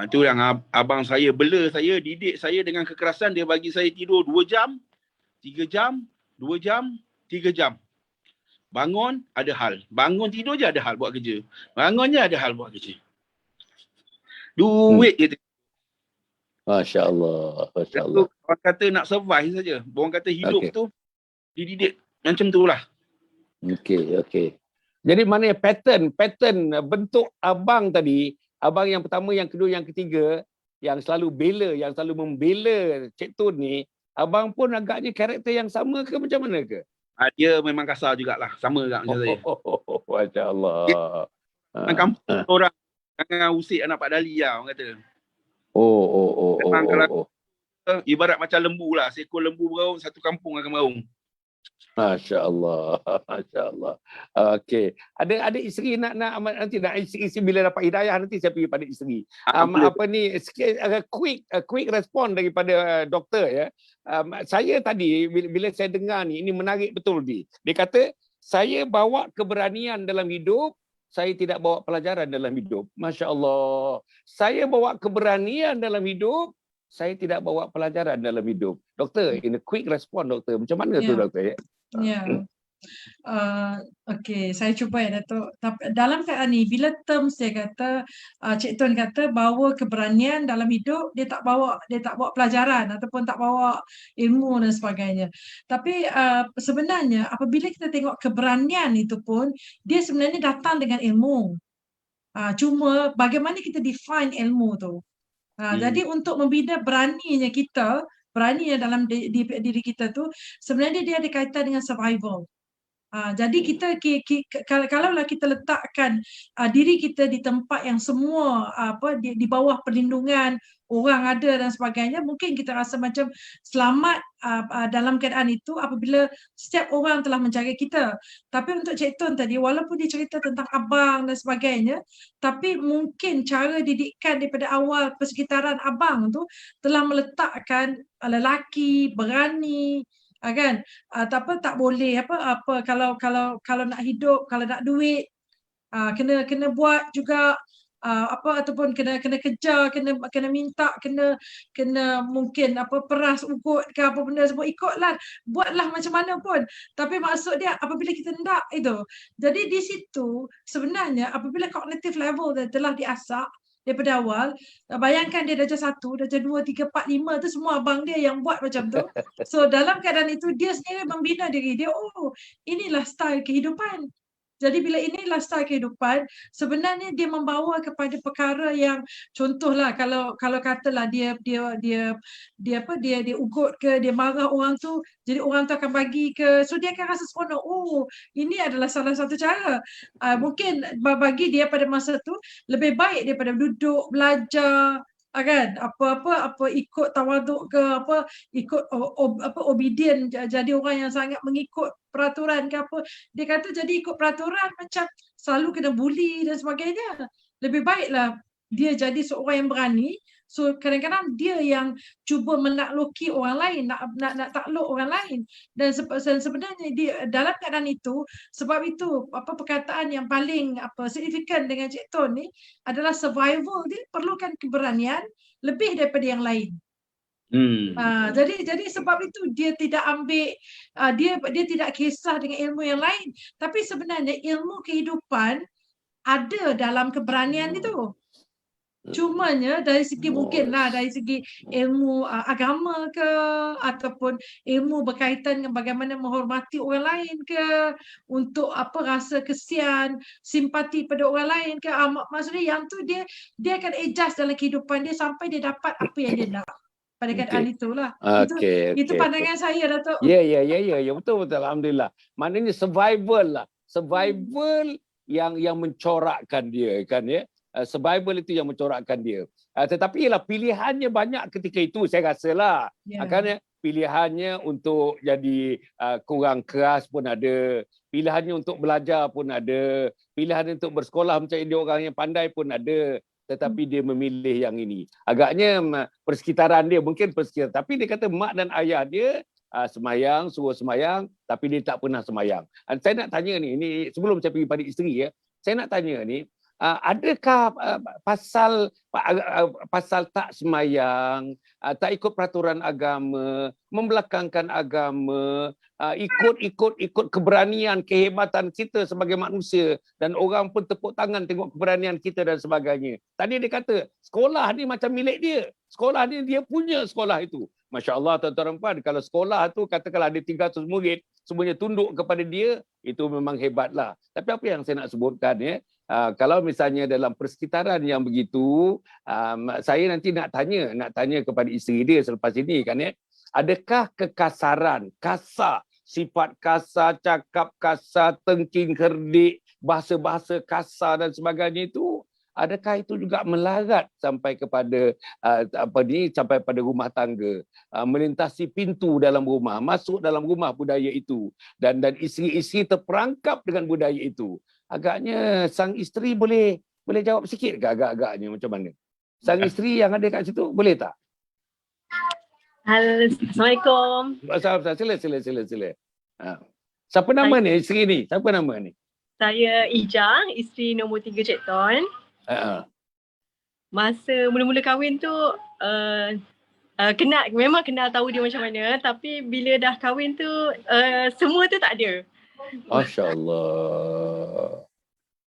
Itu yang abang saya bela saya, didik saya dengan kekerasan. Dia bagi saya tidur 2 jam, 3 jam, 2 jam, 3 jam. Bangun, ada hal. Bangun tidur je ada hal buat kerja. Bangun je ada hal buat kerja. Duit je. Masya Allah. Masya Allah. Orang kata nak survive saja. Orang kata hidup tu dididik macam tu lah. Okey. Jadi mana pattern bentuk abang tadi, abang yang pertama, yang kedua, yang ketiga, yang selalu membela Cik Tun ni, abang pun agaknya karakter yang sama ke macam mana ke? Dia memang kasar jugalah, sama juga macam saya. Masya Allah. Kampung orang jangan usik anak Pak Dali lah, orang kata. Kalau ibarat macam lembu lah, seekor lembu beraung, satu kampung akan beraung. Masya Allah. Masya Allah. Okey. Ada isteri nak isteri bila dapat hidayah nanti saya pergi pada isteri. Quick respon daripada doktor ya. Saya tadi bila saya dengar ni, ini menarik betul dia. Dia kata saya bawa keberanian dalam hidup, saya tidak bawa pelajaran dalam hidup. Masya Allah. Saya bawa keberanian dalam hidup, saya tidak bawa pelajaran dalam hidup. Doktor, in a quick respon doktor. Macam mana tu doktor? Okey, saya cuba ya Datuk. Dalam keadaan ni, bila terms dia kata, Cik Tun kata bawa keberanian dalam hidup, dia tak bawa pelajaran ataupun tak bawa ilmu dan sebagainya. Tapi sebenarnya apabila kita tengok keberanian itu pun, dia sebenarnya datang dengan ilmu. Cuma bagaimana kita define ilmu tu. Jadi untuk membina beraninya dalam diri kita tu, sebenarnya dia ada kaitan dengan survival. Jadi kita kalaulah kita letakkan diri kita di tempat yang semua di bawah perlindungan orang ada dan sebagainya, mungkin kita rasa macam selamat dalam keadaan itu apabila setiap orang telah menjaga kita. Tapi untuk Cik Tun tadi, walaupun dia cerita tentang abang dan sebagainya, tapi mungkin cara didikan daripada awal persekitaran abang tu telah meletakkan lelaki berani, kan, tak boleh kalau nak hidup, kalau nak duit, kena buat juga, ataupun kena kejar, kena minta, kena mungkin peras ugut ke apa benda semua, ikutlah, buatlah macam mana pun. Tapi maksud dia apabila kita hendak itu. Jadi di situ sebenarnya apabila cognitive level dia telah diasah daripada awal, bayangkan dia darjah 1, darjah 2, 3, 4, 5 tu semua abang dia yang buat macam tu. So dalam keadaan itu dia sendiri membina diri dia, oh inilah style kehidupan. Jadi bila inilah style kehidupan, sebenarnya dia membawa kepada perkara yang, contohlah kalau katalah dia ugut ke, dia marah orang tu, jadi orang tu akan bagi ke, so dia akan rasa seronok. Oh, ini adalah salah satu cara. Mungkin bagi dia pada masa tu lebih baik daripada duduk belajar, kan, apa ikut tawaduk ke, ikut obedient, jadi orang yang sangat mengikut peraturan ke apa. Dia kata jadi ikut peraturan macam selalu kena bully dan sebagainya. Lebih baiklah dia jadi seorang yang berani. So kadang-kadang dia yang cuba menakluki orang lain, nak takluk orang lain. Dan sebenarnya dia dalam keadaan itu, sebab itu perkataan yang paling signifikan dengan Cik Tun ni adalah survival dia perlukan keberanian lebih daripada yang lain. Jadi sebab itu dia tidak ambil, dia tidak kisah dengan ilmu yang lain, tapi sebenarnya ilmu kehidupan ada dalam keberanian itu. Cumanya dari segi mungkinlah dari segi ilmu agama ke, ataupun ilmu berkaitan dengan bagaimana menghormati orang lain ke, untuk rasa kesian, simpati pada orang lain ke, maksudnya yang tu dia akan adjust dalam kehidupan dia sampai dia dapat apa yang dia nak pada keadaan itulah. Itu pandangan saya, Datuk. Ya, betul alhamdulillah. Maknanya survival yang mencorakkan dia, kan ya. Survival itu yang mencorakkan dia. Tetapi ialah pilihannya banyak ketika itu, saya rasalah. Kan, pilihannya untuk jadi kurang keras pun ada, pilihannya untuk belajar pun ada, pilihannya untuk bersekolah menjadi orang yang pandai pun ada. Tetapi dia memilih yang ini. Agaknya persekitaran dia, mungkin persekitaran. Tapi dia kata mak dan ayah dia semayang, suruh semayang, tapi dia tak pernah semayang. Saya nak tanya ni sebelum saya pergi pada isteri, saya nak tanya ni, adakah pasal tak semayang, tak ikut peraturan agama, membelakangkan agama, ikut keberanian, kehebatan kita sebagai manusia, dan orang pun tepuk tangan tengok keberanian kita dan sebagainya. Tadi dia kata sekolah ni macam milik dia, sekolah ni dia punya sekolah itu. Masya Allah, tuan-tuan dan puan, kalau sekolah tu katakanlah ada 300 murid, semuanya tunduk kepada dia, itu memang hebatlah. Tapi apa yang saya nak sebutkan, kalau misalnya dalam persekitaran yang begitu, saya nanti nak tanya kepada isteri dia selepas ini, kan ya, adakah kekasaran, kasar, sifat kasar, cakap kasar, tengking kerdik, bahasa-bahasa kasar dan sebagainya itu, adakah itu juga melarat sampai kepada sampai pada rumah tangga, melintasi pintu dalam rumah, masuk dalam rumah budaya itu, dan isteri-isteri terperangkap dengan budaya itu? Agaknya sang isteri boleh jawab sikit ke agak-agaknya macam mana? Sang isteri yang ada kat situ boleh tak? Assalamualaikum. Sila. Siapa nama ni isteri ni? Siapa nama ni? Saya Ija, isteri nombor 3 Cik Tun. Masa mula-mula kahwin tu memang kenal tahu dia macam mana, tapi bila dah kahwin tu semua tu tak ada. Masya Allah.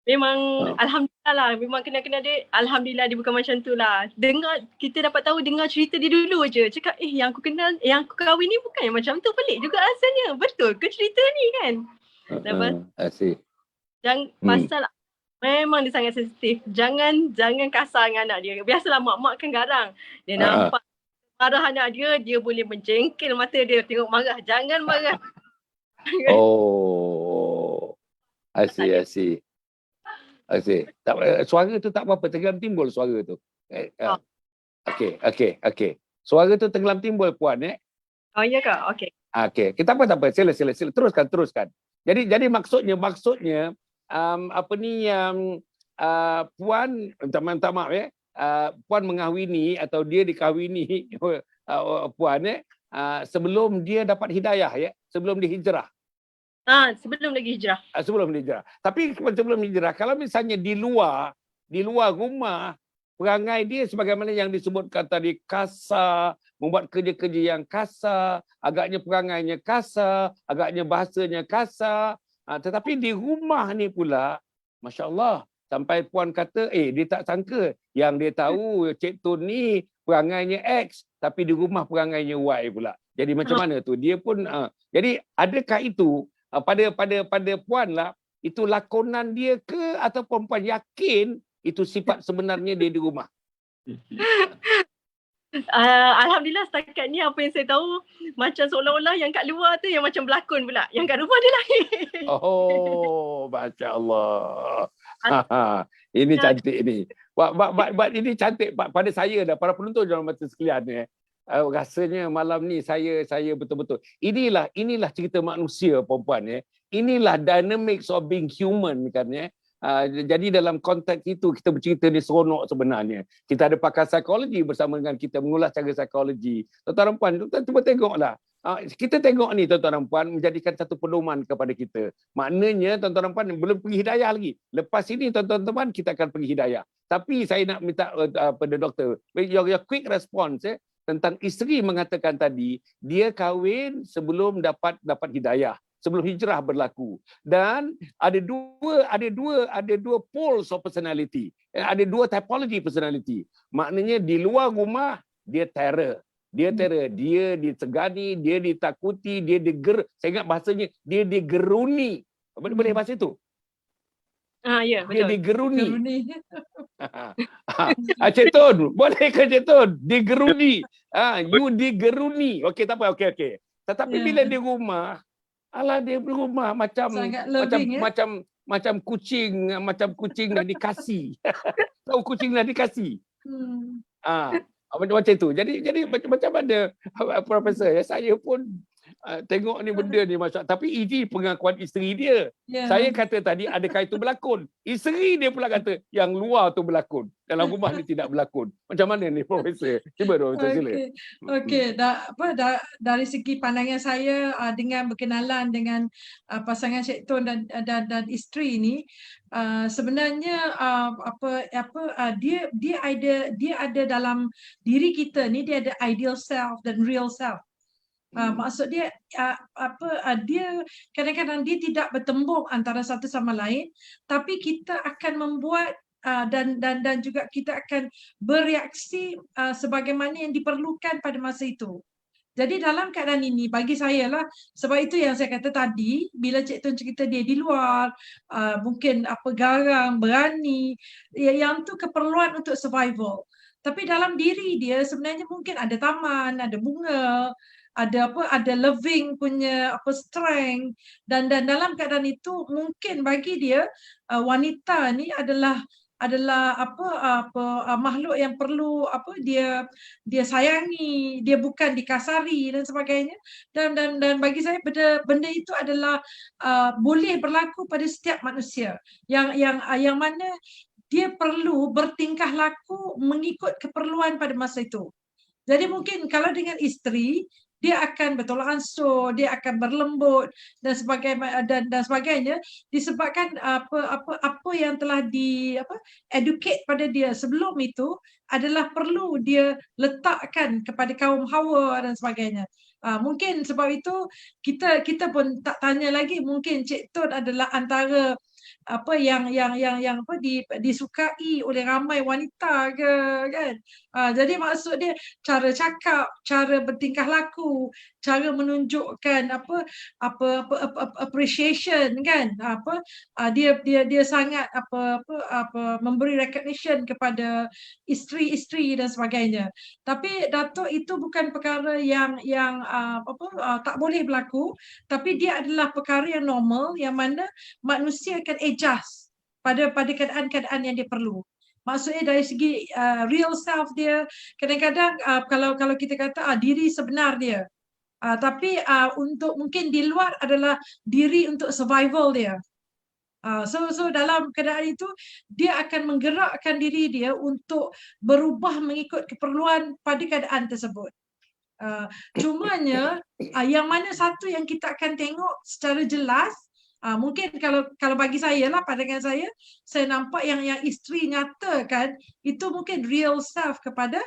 Memang alhamdulillah lah, memang kenal-kenal dia, alhamdulillah dia bukan macam tu lah. Kita dapat tahu dengar cerita dia dulu je. Cakap yang aku kenal, yang aku kahwin ni bukan yang macam tu, pelik juga rasanya. Betul ke cerita ni kan? Asyik. Pasal memang dia sangat sensitif. Jangan kasar dengan anak dia. Biasalah mak-mak kan garang. Dia nampak marah anak dia boleh menjengkel mata dia tengok marah. Jangan marah. Oh. Asyik. Suara tu tak apa-apa, teram timbul suara tu. Okey. Suara tu tenggelam timbul puan Oh ya ke? Okey. Okey. Kita tak apa. Sila. Teruskan. Jadi maksudnya apa ni yang puan minta maaf puan mengahwini atau dia dikahwini puan sebelum dia dapat hidayah sebelum dia hijrah. Sebelum lagi hijrah. Sebelum hijrah. Tapi sebelum hijrah, kalau misalnya di luar rumah, perangai dia sebagaimana yang disebutkan tadi kasar, membuat kerja-kerja yang kasar, agaknya perangainya kasar, agaknya bahasanya kasar. Tetapi di rumah ni pula, Masya Allah, sampai puan kata, dia tak sangka. Yang dia tahu Cik Tun ni perangainya X, tapi di rumah perangainya Y pula. Jadi macam mana tu? Dia pun, jadi adakah itu pada puan lah, itu lakonan dia ke ataupun puan yakin itu sifat sebenarnya dia di rumah? Alhamdulillah setakat ni apa yang saya tahu macam seolah-olah yang kat luar tu yang macam berlakon pula. Yang kat rumah dia lain. Oh, Masya Allah. Ini cantik ni. Ini cantik pada saya dah, para penonton dalam mata sekalian rasanya malam ni saya betul-betul. Inilah cerita manusia perempuan Inilah dynamics of being human kan Jadi dalam konteks itu kita bercerita ni seronok sebenarnya. Kita ada pakar psikologi bersama dengan kita mengulas cara psikologi. Tuan-tuan dan puan, cuba tengoklah. Kita tengok ni tuan-tuan dan puan menjadikan satu pedoman kepada kita. Maknanya tuan-tuan dan puan belum pergi hidayah lagi. Lepas ini tuan-tuan dan puan kita akan pergi hidayah. Tapi saya nak minta pada doktor, your quick response tentang isteri mengatakan tadi dia kahwin sebelum dapat hidayah, sebelum hijrah berlaku, dan ada dua poles of personality, ada dua typology personality. Maknanya di luar rumah dia terror, dia disegani, dia ditakuti, saya ingat bahasanya dia digeruni. Boleh bahasa itu? Ya, betul. Dia digeruni. Cik Tun, boleh ke Cik Tun? Digeruni. You digeruni. Okey, tak apa. Okey. Tetapi bila di rumah, dia di rumah macam kucing nak dikasih. Tahu kucing nak dikasih. Macam itu. Jadi macam mana Profesor? Saya pun tengok ni benda ni Masya Allah. Tapi ini pengakuan isteri dia. Saya kata tadi adakah itu berlakon? Isteri dia pula kata yang luar tu berlakon. Dalam rumah ni tidak berlakon. Macam mana ni Profesor? Cuba Profesor sila. Okey, dari segi pandangan saya dengan berkenalan dengan pasangan Cik Tun dan isteri ni, sebenarnya dia ada dalam diri kita ni, dia ada ideal self dan real self. Maksud dia dia kadang-kadang dia tidak bertembung antara satu sama lain, tapi kita akan membuat dan juga kita akan bereaksi sebagaimana yang diperlukan pada masa itu. Jadi dalam keadaan ini bagi saya lah, sebab itu yang saya kata tadi, bila Cik Tun cerita dia di luar, mungkin garang, berani, yang tu keperluan untuk survival. Tapi dalam diri dia sebenarnya mungkin ada taman, ada bunga, ada loving punya strength, dan dalam keadaan itu mungkin bagi dia wanita ni adalah makhluk yang perlu dia sayangi, dia bukan dikasari dan sebagainya, dan bagi saya benda itu adalah boleh berlaku pada setiap manusia yang mana dia perlu bertingkah laku mengikut keperluan pada masa itu. Jadi mungkin kalau dengan isteri, dia akan bertolak ansur, dia akan berlembut dan sebagainya disebabkan apa yang telah educate pada dia sebelum itu adalah perlu dia letakkan kepada kaum Hawa dan sebagainya. Mungkin sebab itu kita pun tak tanya lagi, mungkin Cik Tun adalah antara yang disukai oleh ramai wanita ke kan. Jadi maksud dia cara cakap, cara bertingkah laku, cara menunjukkan appreciation kan, dia sangat memberi recognition kepada isteri-isteri dan sebagainya. Tapi Datuk, itu bukan perkara yang tak boleh berlaku, tapi dia adalah perkara yang normal yang mana manusia akan adjust pada keadaan-keadaan yang dia perlu. Maksudnya dari segi real self dia, kadang-kadang kalau kita kata diri sebenar dia. Tapi untuk mungkin di luar adalah diri untuk survival dia. So dalam keadaan itu dia akan menggerakkan diri dia untuk berubah mengikut keperluan pada keadaan tersebut. Cumanya yang mana satu yang kita akan tengok secara jelas, mungkin kalau bagi saya lah, pandangan saya nampak yang isteri nyatakan itu mungkin real self kepada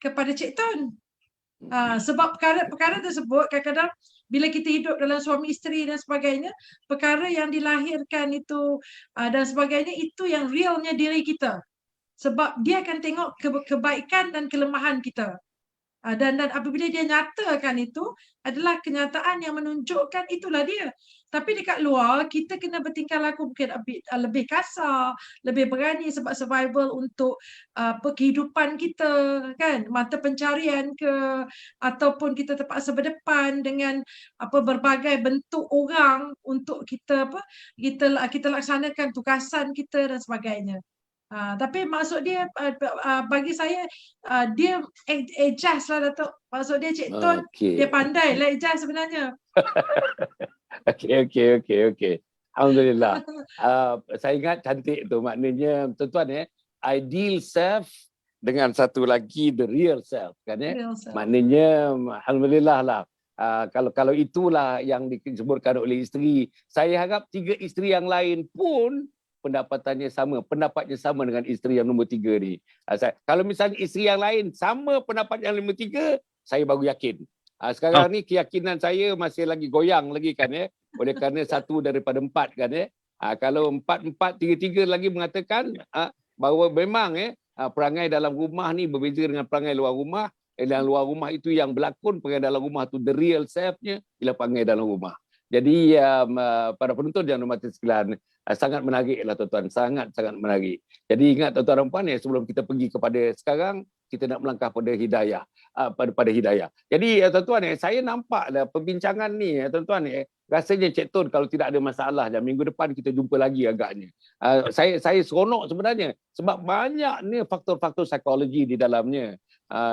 Cik Tun. Sebab perkara tersebut kadang-kadang bila kita hidup dalam suami isteri dan sebagainya, perkara yang dilahirkan itu dan sebagainya, itu yang realnya diri kita. Sebab dia akan tengok kebaikan dan kelemahan kita. Dan apabila dia nyatakan itu adalah kenyataan yang menunjukkan itulah dia. Tapi dekat luar kita kena bertingkah laku mungkin lebih kasar, lebih berani sebab survival untuk kehidupan kita kan, mata pencarian ke, ataupun kita terpaksa berdepan dengan berbagai bentuk orang untuk kita kita laksanakan tugasan kita dan sebagainya. Tapi maksud dia bagi saya dia adjust lah Datuk. Maksud dia Cik Tun dia pandai lah adjust sebenarnya. Okey. Alhamdulillah. Saya ingat cantik tu, maknanya tuan-tuan ideal self dengan satu lagi the real self kan Maknanya alhamdulillah lah. Kalau itulah yang disebutkan oleh isteri, saya harap 3 isteri yang lain pun pendapatnya sama dengan isteri yang nombor 3 ni. Kalau misalnya isteri yang lain sama pendapat yang nombor 3, saya baru yakin. Sekarang ni keyakinan saya masih lagi goyang lagi kan oleh kerana 1 daripada 4 kan Kalau 4, 3 lagi mengatakan bahawa memang perangai dalam rumah ni berbeza dengan perangai luar rumah. Dalam luar rumah itu yang berlakon, perangai dalam rumah tu the real self-nya ialah perangai dalam rumah. Jadi para penonton yang hormati sekalian, sangat menariklah tuan-tuan, sangat menarik. Jadi ingat tuan-tuan dan puan sebelum kita pergi kepada sekarang, kita nak melangkah pada hidayah, pada hidayah. Jadi tuan-tuan saya nampaklah perbincangan ni tuan-tuan rasanya Cik Tun kalau tidak ada masalah dan minggu depan kita jumpa lagi agaknya. Saya seronok sebenarnya sebab banyaknya faktor-faktor psikologi di dalamnya.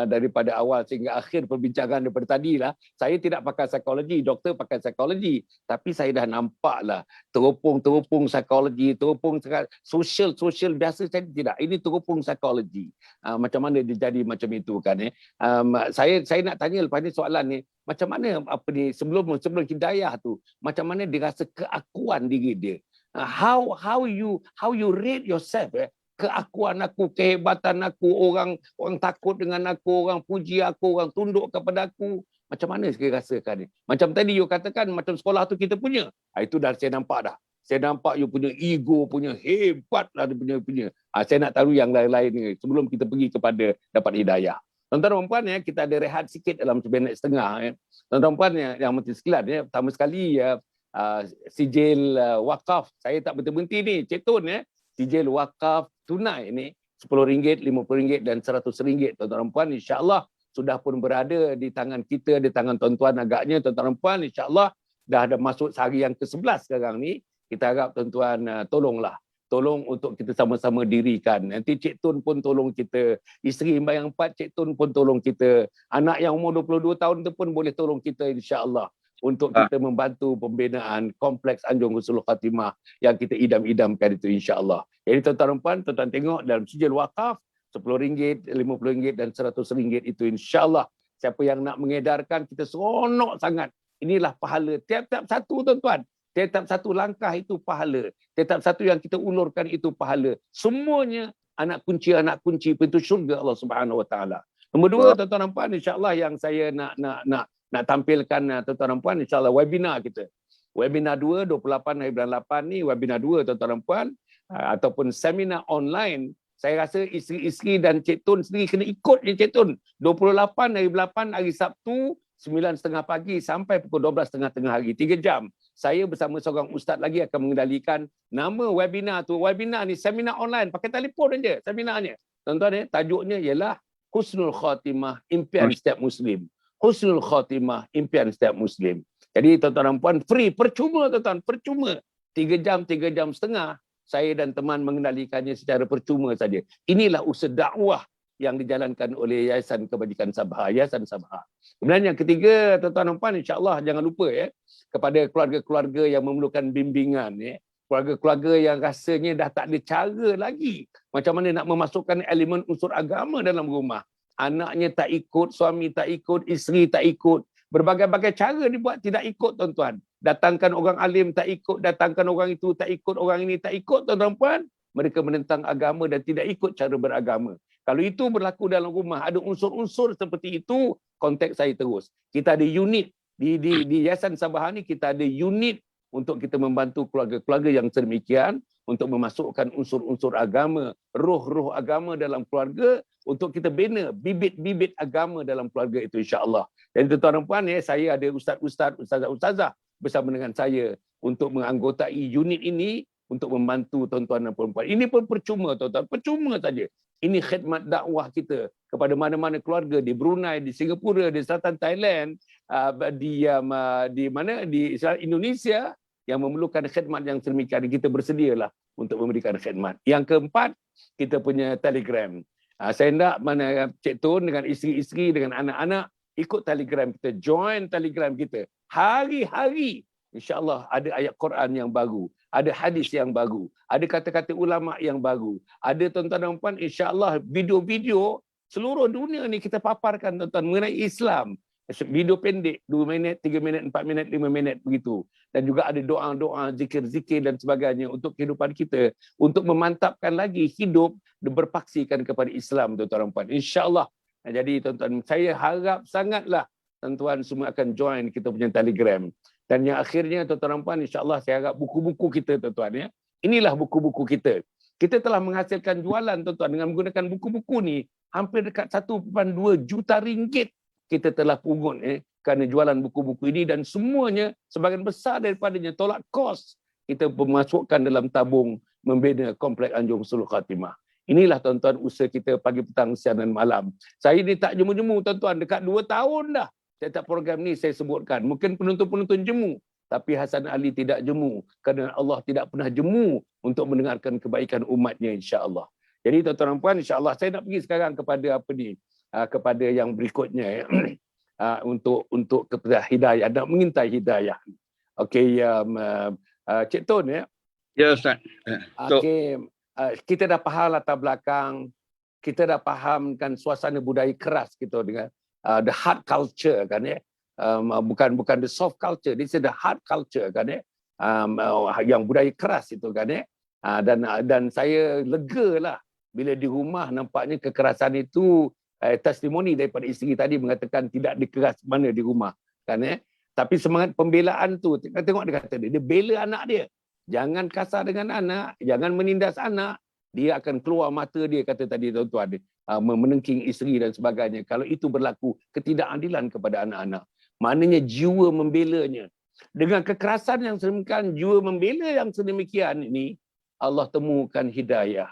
Daripada awal sehingga akhir perbincangan daripada tadilah, saya tidak pakai psikologi, doktor pakai psikologi, tapi saya dah nampaklah teropong psikologi, teropong sosial biasa saya tidak. Ini teropong psikologi. Macam mana dia jadi macam itu kan saya nak tanya lepas ni soalan ni, macam mana sebelum hidayah tu, macam mana dia rasa keakuan diri dia? How you rate yourself keakuan aku, kehebatan aku, orang takut dengan aku, orang puji aku, orang tunduk kepada aku. Macam mana saya rasakan ni? Macam tadi you katakan macam sekolah tu kita punya. Itu dah saya nampak dah. Saya nampak you punya ego punya hebat lah dia punya. Saya nak tahu yang lain-lain ni sebelum kita pergi kepada dapat hidayah. Tuan-tuan dan puan kita ada rehat sikit dalam 1 minit setengah Tuan-tuan dan puan yang mesti sekalian pertama sekali sijil wakaf saya tak berhenti ni Cik Tun sijil wakaf tunai ni RM10, RM50 dan RM100 tuan-tuan dan puan, insya-Allah sudah pun berada di tangan kita, di tangan tuan-tuan agaknya tuan-tuan dan puan, insya-Allah dah ada masuk sehari yang ke-11 sekarang ni. Kita harap tuan-tuan tolong untuk kita sama-sama dirikan. Nanti Cik Tun pun tolong kita, isteri yang 4 Cik Tun pun tolong kita, anak yang umur 22 tahun tu pun boleh tolong kita insya-Allah untuk kita membantu pembinaan kompleks Anjung Husnul Khatimah yang kita idam-idamkan itu insya-Allah. Jadi tuan-tuan dan puan, tuan-tuan tengok dalam sijil wakaf RM10, RM50 dan RM100 itu insya-Allah. Siapa yang nak mengedarkan, kita seronok sangat. Inilah pahala tiap-tiap satu tuan-tuan. Tiap-tiap satu langkah itu pahala. Tiap-tiap satu yang kita ulurkan itu pahala. Semuanya anak kunci pintu syurga Allah Subhanahu Wa Taala. Nombor 2 tuan-tuan dan puan, insya-Allah yang saya nak tampilkan tuan-tuan dan puan, insya-Allah webinar kita. Webinar 2, 28 hari bulan 8 ni, webinar 2 tuan-tuan dan puan, ataupun seminar online. Saya rasa isteri-isteri dan Cik Tun sendiri kena ikut ni Cik Tun. 28 hari 8 hari Sabtu, 9.30 pagi sampai pukul 12.30 tengah hari, 3 jam. Saya bersama seorang ustaz lagi akan mengendalikan nama webinar tu. Webinar ni seminar online, pakai telefon aja seminarnya. Tuan-tuan tajuknya ialah Husnul Khatimah, impian setiap Muslim. Husnul Khatimah, impian setiap Muslim. Jadi tuan-tuan dan puan, free, percuma tuan-tuan, percuma. 3 jam setengah. saya dan teman mengendalikannya secara percuma saja. Inilah usaha dakwah yang dijalankan oleh Yayasan Kebajikan Sabah, Yayasan Sabah. Kemudian yang ketiga, tuan-tuan dan puan, insya-Allah jangan lupa kepada keluarga-keluarga yang memerlukan bimbingan keluarga-keluarga yang rasanya dah tak ada cara lagi macam mana nak memasukkan elemen unsur agama dalam rumah. Anaknya tak ikut, suami tak ikut, isteri tak ikut. Berbagai-bagai cara dibuat tidak ikut, tuan-tuan. Datangkan orang alim tak ikut, datangkan orang itu tak ikut, orang ini tak ikut, tuan-tuan puan. Mereka menentang agama dan tidak ikut cara beragama. Kalau itu berlaku dalam rumah, ada unsur-unsur seperti itu, kontak saya terus. Kita ada unit di Yayasan Sabah ni, kita ada unit untuk kita membantu keluarga-keluarga yang sedemikian untuk memasukkan unsur-unsur agama, roh-roh agama dalam keluarga untuk kita bina bibit-bibit agama dalam keluarga itu, insya-Allah. Dan tuan-tuan dan puan, saya ada ustaz-ustaz, ustazah-ustazah bersama dengan saya untuk menganggotai unit ini untuk membantu tuan-tuan dan puan-puan. Ini pun percuma, tuan-tuan, percuma saja. Ini khidmat dakwah kita kepada mana-mana keluarga di Brunei, di Singapura, di selatan Thailand, di Indonesia yang memerlukan khidmat yang sedemikian. Kita bersedialah untuk memberikan khidmat. Yang keempat, kita punya Telegram. Saya nak mana Cik Tun dengan isteri-isteri, dengan anak-anak ikut Telegram kita, join Telegram kita. Hari-hari insya-Allah ada ayat Quran yang baru, ada hadis yang baru, ada kata-kata ulama yang baru, ada tuan-tuan dan puan insya-Allah video-video seluruh dunia ni kita paparkan, tuan-tuan, mengenai Islam. Video pendek 2 minit, 3 minit, 4 minit, 5 minit begitu. Dan juga ada doa-doa, zikir-zikir dan sebagainya untuk kehidupan kita, untuk memantapkan lagi hidup berpaksikan kepada Islam, tuan-tuan dan puan. Insya-Allah. Jadi tuan-tuan, saya harap sangatlah tuan-tuan semua akan join kita punya Telegram. Dan yang akhirnya tuan-tuan dan puan, insya-Allah saya harap buku-buku kita, tuan-tuan, inilah buku-buku kita. Kita telah menghasilkan jualan, tuan-tuan, dengan menggunakan buku-buku ni hampir dekat 1.2 juta ringgit kita telah pungut kerana jualan buku-buku ini, dan semuanya sebahagian besar daripadanya tolak kos kita memasukkan dalam tabung membina Komplek Anjung Suluk Khatimah. Inilah tuan-tuan usaha kita pagi, petang, siang dan malam. Saya ni tak jemu-jemu, tuan-tuan, dekat 2 tahun dah setiap program ni saya sebutkan. Mungkin penonton-penonton jemu, tapi Hasan Ali tidak jemu kerana Allah tidak pernah jemu untuk mendengarkan kebaikan umatnya, insya-Allah. Jadi tuan-tuan dan puan, insya-Allah saya nak pergi sekarang kepada kepada yang berikutnya untuk kepada hidayah, nak mengintai hidayah. Okey, Cik Tun Ya Ustaz. Okey, kita dah faham latar belakang, kita dah fahamkan suasana budaya keras kita dengan the hard culture kan bukan the soft culture, this is the hard culture kan yang budaya keras itu kan dan saya legalah bila di rumah nampaknya kekerasan itu testimoni daripada isteri tadi mengatakan tidak dikeras mana di rumah kan tapi semangat pembelaan tu tengok dia kata dia bela anak dia, jangan kasar dengan anak, jangan menindas anak, dia akan keluar mata dia, kata tadi tuan-tuan, menengking isteri dan sebagainya. Kalau itu berlaku ketidakadilan kepada anak-anak, maknanya jiwa membelanya dengan kekerasan yang sedemikian, jiwa membela yang sedemikian ini Allah temukan hidayah.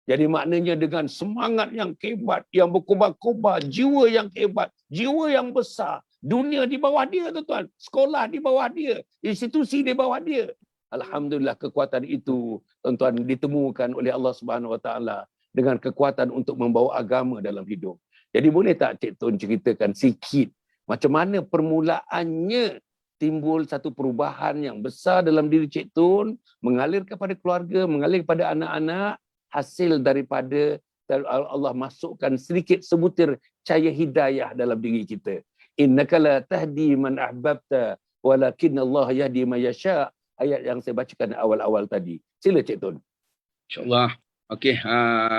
Jadi maknanya dengan semangat yang hebat, yang berkobar-kobar, jiwa yang hebat, jiwa yang besar, dunia di bawah dia, tuan-tuan, sekolah di bawah dia, institusi di bawah dia. Alhamdulillah kekuatan itu, tuan-tuan, ditemukan oleh Allah Subhanahu Wa Taala dengan kekuatan untuk membawa agama dalam hidup. Jadi boleh tak Cik Tun ceritakan sikit macam mana permulaannya timbul satu perubahan yang besar dalam diri Cik Tun, mengalir kepada keluarga, mengalir kepada anak-anak, hasil daripada Allah masukkan sedikit sebutir cahaya hidayah dalam diri kita. Innaka la tahdi man ahbabta walakin Allah yahdi man yasha. Ayat yang saya bacakan awal-awal tadi. Sila Cik Tun. InsyaAllah. Okey,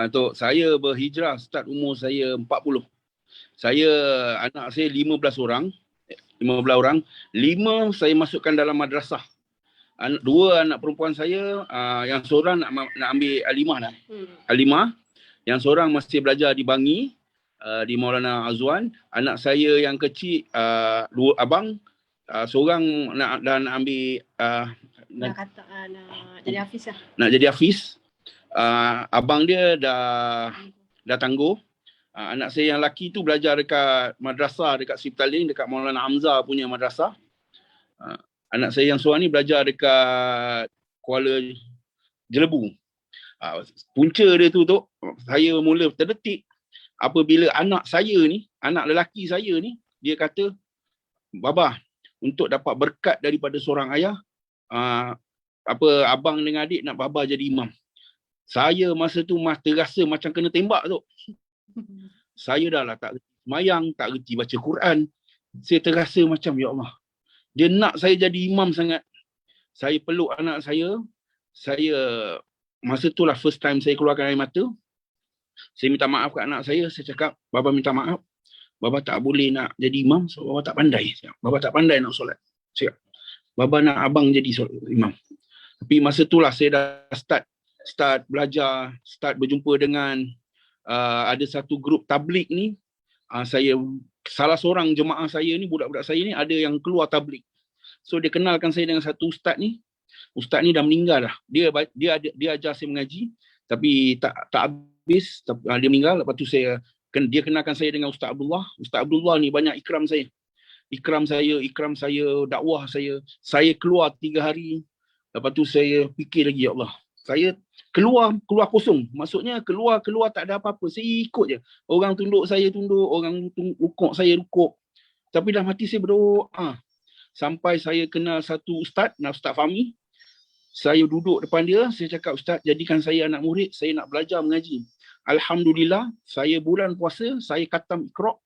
untuk saya berhijrah start umur saya 40. Saya, anak saya 15 orang. 15 orang. 5 saya masukkan dalam madrasah. 2 anak perempuan saya, yang seorang nak ambil alimah dah. Alimah. Yang seorang masih belajar di Bangi, di Maulana Azwan. Anak saya yang kecil, 2 abang. Seorang nak ambil nak jadi hafiz lah. Nak jadi hafiz. Abang dia dah tangguh. Anak saya yang lelaki tu belajar dekat madrasah dekat Siptalin, dekat Maulana Hamzah punya madrasah. Anak saya yang seorang ni belajar dekat Kuala Jelebu. Punca dia tu saya mula terdetik apabila anak saya ni, anak lelaki saya ni, dia kata, Baba, untuk dapat berkat daripada seorang ayah, abang dengan adik nak Baba jadi imam. Saya masa tu terasa macam kena tembak tu. Saya dah lah tak reti semayang, tak reti baca Quran. Saya terasa macam, ya Allah, dia nak saya jadi imam sangat. Saya peluk anak saya. Masa tu lah first time saya keluarkan air mata. Saya minta maaf kat anak saya. Saya cakap, Baba minta maaf. Baba tak boleh nak jadi imam sebab Baba tak pandai. Baba tak pandai nak solat. Saya cakap, Baba nak abang jadi imam. Tapi masa tu lah saya dah start belajar, start berjumpa dengan ada satu grup tabligh ni. Salah seorang jemaah saya ni, budak-budak saya ni ada yang keluar tabligh. So dia kenalkan saya dengan satu ustaz ni. Ustaz ni dah meninggal dah. Dia ajar saya mengaji tapi tak habis. Dia meninggal. Lepas tu dia kenalkan saya dengan Ustaz Abdullah. Ustaz Abdullah ni banyak ikram saya. Ikram saya, dakwah saya. Saya keluar 3 hari. Lepas tu saya fikir lagi, ya Allah, saya keluar kosong. Maksudnya keluar tak ada apa-apa. Saya ikut je. Orang tunduk, saya tunduk. Orang rukuk, saya rukuk. Tapi dalam hati saya berdoa. Sampai saya kenal satu ustaz, Ustaz Fahmi. Saya duduk depan dia, saya cakap, Ustaz, jadikan saya anak murid, saya nak belajar mengaji. Alhamdulillah, saya bulan puasa, saya khatam Iqra.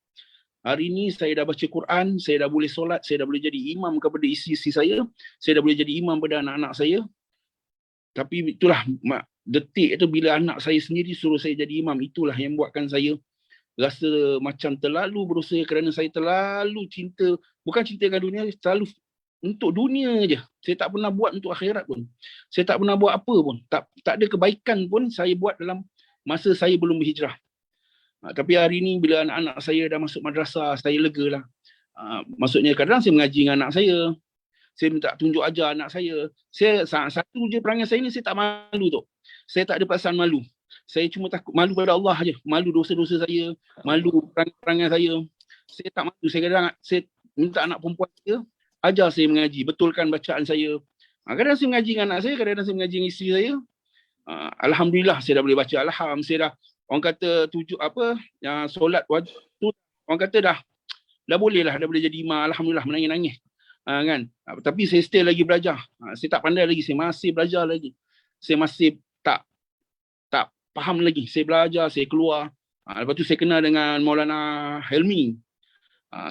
Hari ni saya dah baca Quran, saya dah boleh solat, saya dah boleh jadi imam kepada isteri saya dah boleh jadi imam kepada anak-anak saya. Tapi itulah detik itu bila anak saya sendiri suruh saya jadi imam, itulah yang buatkan saya rasa macam terlalu berusaha kerana saya terlalu cinta, bukan cintakan dunia, selalu untuk dunia je. Saya tak pernah buat untuk akhirat pun. Saya tak pernah buat apa pun. Tak ada kebaikan pun saya buat dalam masa saya belum berhijrah. Tapi hari ni bila anak-anak saya dah masuk madrasah, saya lega lah. Maksudnya kadang saya mengaji dengan anak saya. Saya minta tunjuk ajar anak saya. Satu je perangai saya ni, saya tak malu tu. Saya tak ada perasaan malu. Saya cuma takut malu pada Allah je. Malu dosa-dosa saya. Malu perangai saya. Saya tak malu. Saya minta anak perempuan saya ajar saya mengaji, betulkan bacaan saya. Kadang saya mengaji dengan anak saya, kadang saya mengaji dengan isteri saya. Alhamdulillah saya dah boleh baca Alham, saya dah, orang kata solat wajib tu, orang kata dah boleh lah, dah boleh jadi imam. Alhamdulillah, menangis-nangis. Kan? Tapi saya still lagi belajar. Saya tak pandai lagi, saya masih belajar lagi. Saya masih tak faham lagi. Saya belajar, saya keluar. Lepas tu saya kenal dengan Maulana Helmi.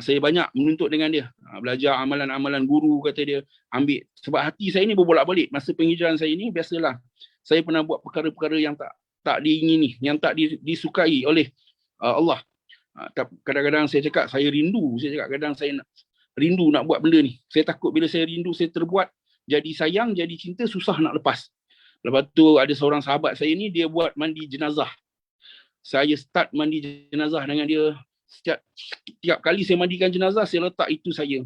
Saya banyak menuntut dengan dia. Belajar amalan-amalan guru, kata dia. Ambil. Sebab hati saya ni berbolak-balik. Masa penghijrahan saya ni, biasalah. Saya pernah buat perkara-perkara yang tak diingini, yang tak disukai oleh Allah. Kadang-kadang saya cakap, saya rindu. Saya cakap kadang saya rindu nak buat benda ni. Saya takut bila saya rindu, saya terbuat. Jadi sayang, jadi cinta, susah nak lepas. Lepas tu ada seorang sahabat saya ni, dia buat mandi jenazah. Saya start mandi jenazah dengan dia. Tiap kali saya mandikan jenazah, saya letak itu saya.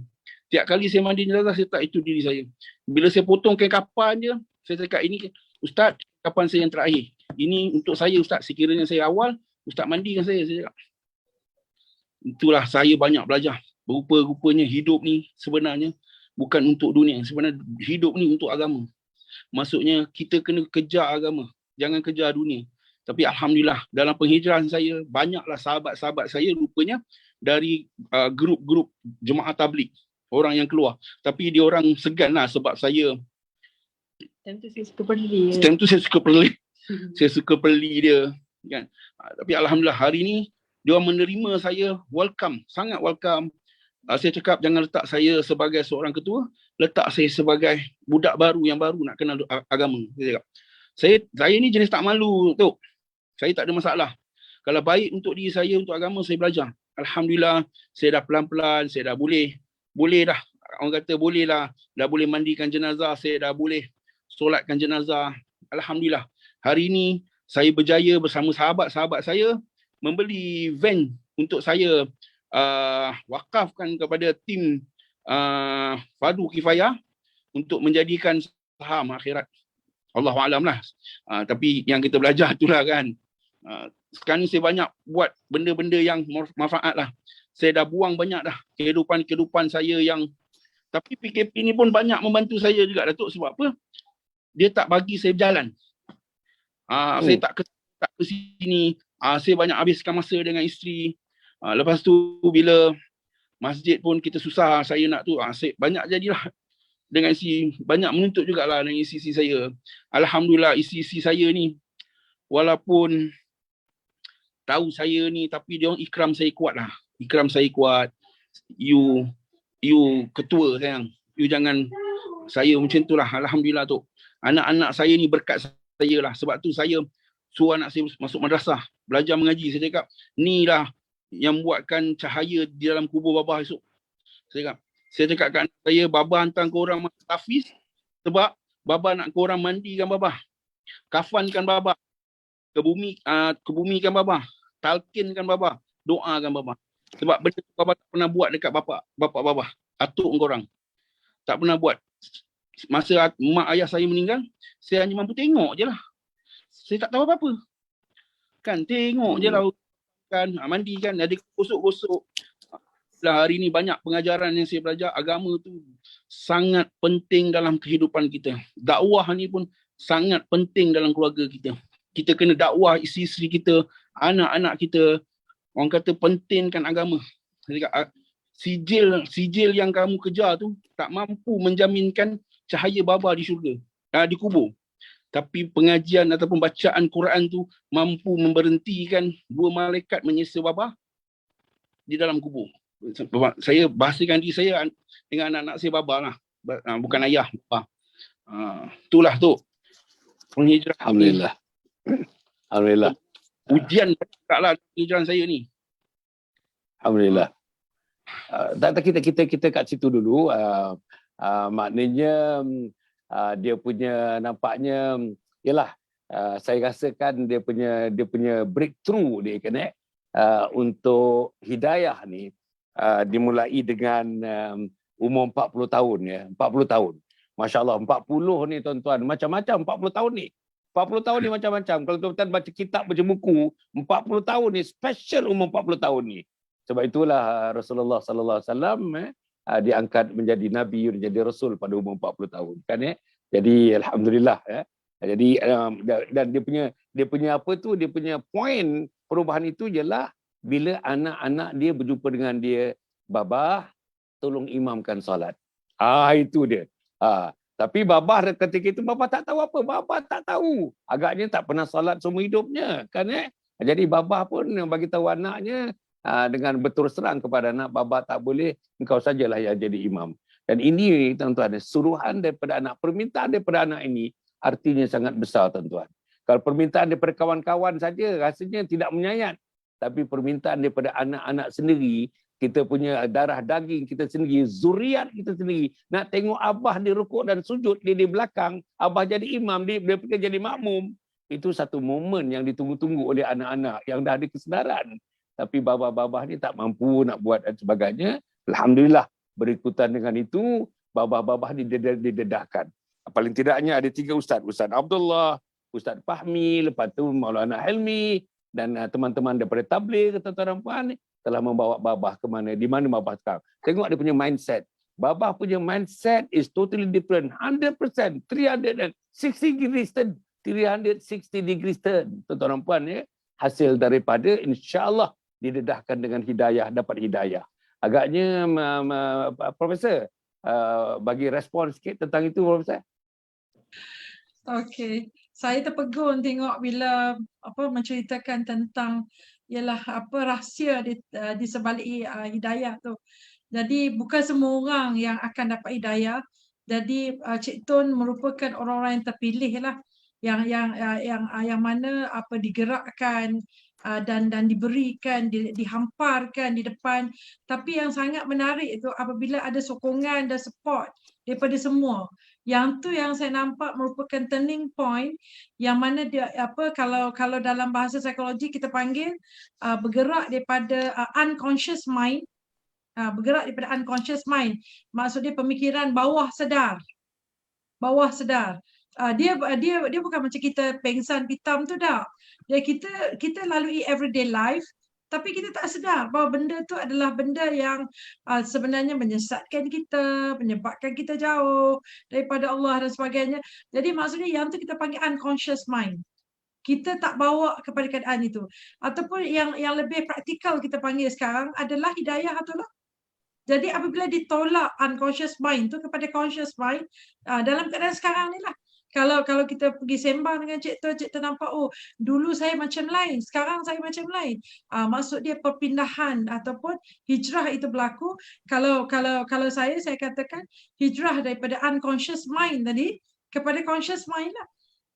Tiap kali saya mandi jenazah, saya letak itu diri saya. Bila saya potong kain kapan dia, saya cakap, ini Ustaz, kapan saya yang terakhir. Ini untuk saya Ustaz, sekiranya saya awal, Ustaz mandikan saya cakap. Itulah saya banyak belajar. Rupa-rupanya hidup ni sebenarnya bukan untuk dunia. Sebenarnya hidup ni untuk agama. Maksudnya kita kena kejar agama. Jangan kejar dunia. Tapi Alhamdulillah, dalam penghijrahan saya, banyaklah sahabat-sahabat saya rupanya dari grup-grup jemaah tabligh. Orang yang keluar. Tapi dia orang segan lah sebab saya. Time tu saya suka perli. Saya suka perli dia. Kan? Tapi Alhamdulillah, hari ni, dia orang menerima saya, welcome. Sangat welcome. Saya cakap, jangan letak saya sebagai seorang ketua. Letak saya sebagai budak baru yang baru nak kenal agama. Saya cakap. Saya ni jenis tak malu tu. Saya tak ada masalah. Kalau baik untuk diri saya, untuk agama, saya belajar. Alhamdulillah, saya dah pelan-pelan, saya dah boleh dah. Orang kata boleh lah. Dah boleh mandikan jenazah, saya dah boleh solatkan jenazah. Alhamdulillah. Hari ini, saya berjaya bersama sahabat-sahabat saya membeli van untuk saya wakafkan kepada tim Fardu Kifayah untuk menjadikan saham akhirat. Allahu'alam lah. Tapi yang kita belajar itulah kan. Sekarang ni saya banyak buat benda-benda yang manfaat lah. Saya dah buang banyak dah kehidupan saya yang. Tapi PKP ni pun banyak membantu saya juga Datuk. Sebab apa? Dia tak bagi saya berjalan. Saya tak ke sini. Saya banyak habiskan masa dengan isteri. Lepas tu bila masjid pun kita susah, saya nak tu saya banyak jadilah dengan isteri, banyak menuntut jugalah dengan isteri saya. Alhamdulillah isteri saya ni walaupun tahu saya ni tapi dia orang ikram saya kuat lah. Ikram saya kuat. You ketua sayang. You jangan saya macam tu lah. Alhamdulillah tu. Anak-anak saya ni berkat saya lah. Sebab tu saya suruh anak saya masuk madrasah, belajar mengaji. Saya cakap, ni lah yang buatkan cahaya di dalam kubur Baba esok. Saya cakap kat anak saya, Baba hantar korang masuk hafiz sebab Baba nak korang mandikan Baba, kafankan Baba, kebumikan Baba, talkinkan Baba, doakan Baba. Sebab benda tu Baba tak pernah buat dekat bapak Baba, atuk korang. Tak pernah buat. Masa mak ayah saya meninggal, saya hanya mampu tengok je lah. Saya tak tahu apa-apa. Kan, tengok je lah. Kan, mandi kan, ada gosok-gosok. Lah hari ni banyak pengajaran yang saya belajar. Agama tu sangat penting dalam kehidupan kita. Dakwah ni pun sangat penting dalam keluarga kita. Kita kena dakwah isteri-isteri kita, anak-anak kita. Orang kata pentingkan agama. Sijil yang kamu kejar tu tak mampu menjaminkan cahaya Baba di syurga, di kubur. Tapi pengajian ataupun bacaan Quran tu mampu memberhentikan dua malaikat menyiksa Baba di dalam kubur. Saya bahasakan diri saya dengan anak-anak saya Baba lah. Bukan ayah. Baba. Itulah tu. Penghijrah. Alhamdulillah. Alhamdulillah. Ujian taklah penghijrah saya ni. Alhamdulillah. Kita kat situ dulu. Maknanya dia punya nampaknya yalah, saya rasakan dia punya breakthrough dia kan untuk hidayah ni dimulai dengan umur 40 tahun ya, 40 tahun. Masya-Allah 40 ni tuan-tuan, macam-macam 40 tahun ni. 40 tahun ni macam-macam. Kalau tuan-tuan baca kitab, baca buku, 40 tahun ni special umur 40 tahun ni. Sebab itulah Rasulullah sallallahu alaihi wasallam diangkat menjadi nabi, menjadi rasul pada umur 40 tahun kan ya. Jadi alhamdulillah ya. Jadi dan dia punya apa tu, dia punya poin perubahan itu ialah bila anak-anak dia berjumpa dengan dia, Baba tolong imamkan solat. Itu dia. Tapi Baba ketika itu Baba tak tahu apa, Baba tak tahu. Agaknya tak pernah solat seumur hidupnya kan ya. Jadi Baba pun bagi tahu anaknya dengan berterus terang kepada anak, Baba tak boleh, engkau sajalah yang jadi imam. Dan ini tuan-tuan, suruhan daripada anak, permintaan daripada anak ini artinya sangat besar tuan-tuan. Kalau permintaan daripada kawan-kawan saja rasanya tidak menyayat. Tapi permintaan daripada anak-anak sendiri, kita punya darah daging kita sendiri, zuriat kita sendiri, nak tengok abah dia rukuk dan sujud, dia di belakang, abah jadi imam, dia jadi makmum. Itu satu momen yang ditunggu-tunggu oleh anak-anak yang dah ada kesedaran. Tapi babah-babah ni tak mampu nak buat dan sebagainya. Alhamdulillah, berikutan dengan itu, babah-babah ni didedahkan. Paling tidaknya ada 3 ustaz. Ustaz Abdullah, Ustaz Fahmi, lepas tu Maulana Helmi, dan teman-teman daripada tabligh, tuan-tuan dan puan, telah membawa babah ke mana, di mana babah sekarang. Tengok dia punya mindset. Babah punya mindset is totally different. 100%, 360 degrees turn. 360 degrees turn, tuan-tuan dan puan ya. Hasil daripada insya-Allah didedahkan dengan hidayah, dapat hidayah. Agaknya Profesor bagi respon sikit tentang itu, Profesor. Okey, saya terpegun tengok bila menceritakan tentang ialah rahsia di sebalik hidayah tu. Jadi bukan semua orang yang akan dapat hidayah. Jadi Cik Tun merupakan orang-orang yang terpilih lah, yang mana digerakkan dan diberikan, dihamparkan di depan. Tapi yang sangat menarik itu apabila ada sokongan dan support daripada semua. Yang tu yang saya nampak merupakan turning point, yang mana dia kalau dalam bahasa psikologi kita panggil bergerak daripada unconscious mind. Bergerak daripada unconscious mind, maksudnya pemikiran bawah sedar. Dia bukan macam kita pengsan pitam tu dah. Dia kita lalui everyday life, tapi kita tak sedar bahawa benda tu adalah benda yang sebenarnya menyesatkan kita, menyebabkan kita jauh daripada Allah dan sebagainya. Jadi maksudnya yang tu kita panggil unconscious mind. kita tak bawa kepada keadaan itu. Ataupun yang lebih praktikal kita panggil sekarang adalah hidayah itulah. Jadi apabila ditolak unconscious mind tu kepada conscious mind, dalam keadaan sekarang ni lah. Kalau kita pergi sembang dengan Cik Tu nampak, oh dulu saya macam lain, sekarang saya macam lain. Maksud dia perpindahan ataupun hijrah itu berlaku. Kalau saya katakan hijrah daripada unconscious mind tadi kepada conscious mind lah.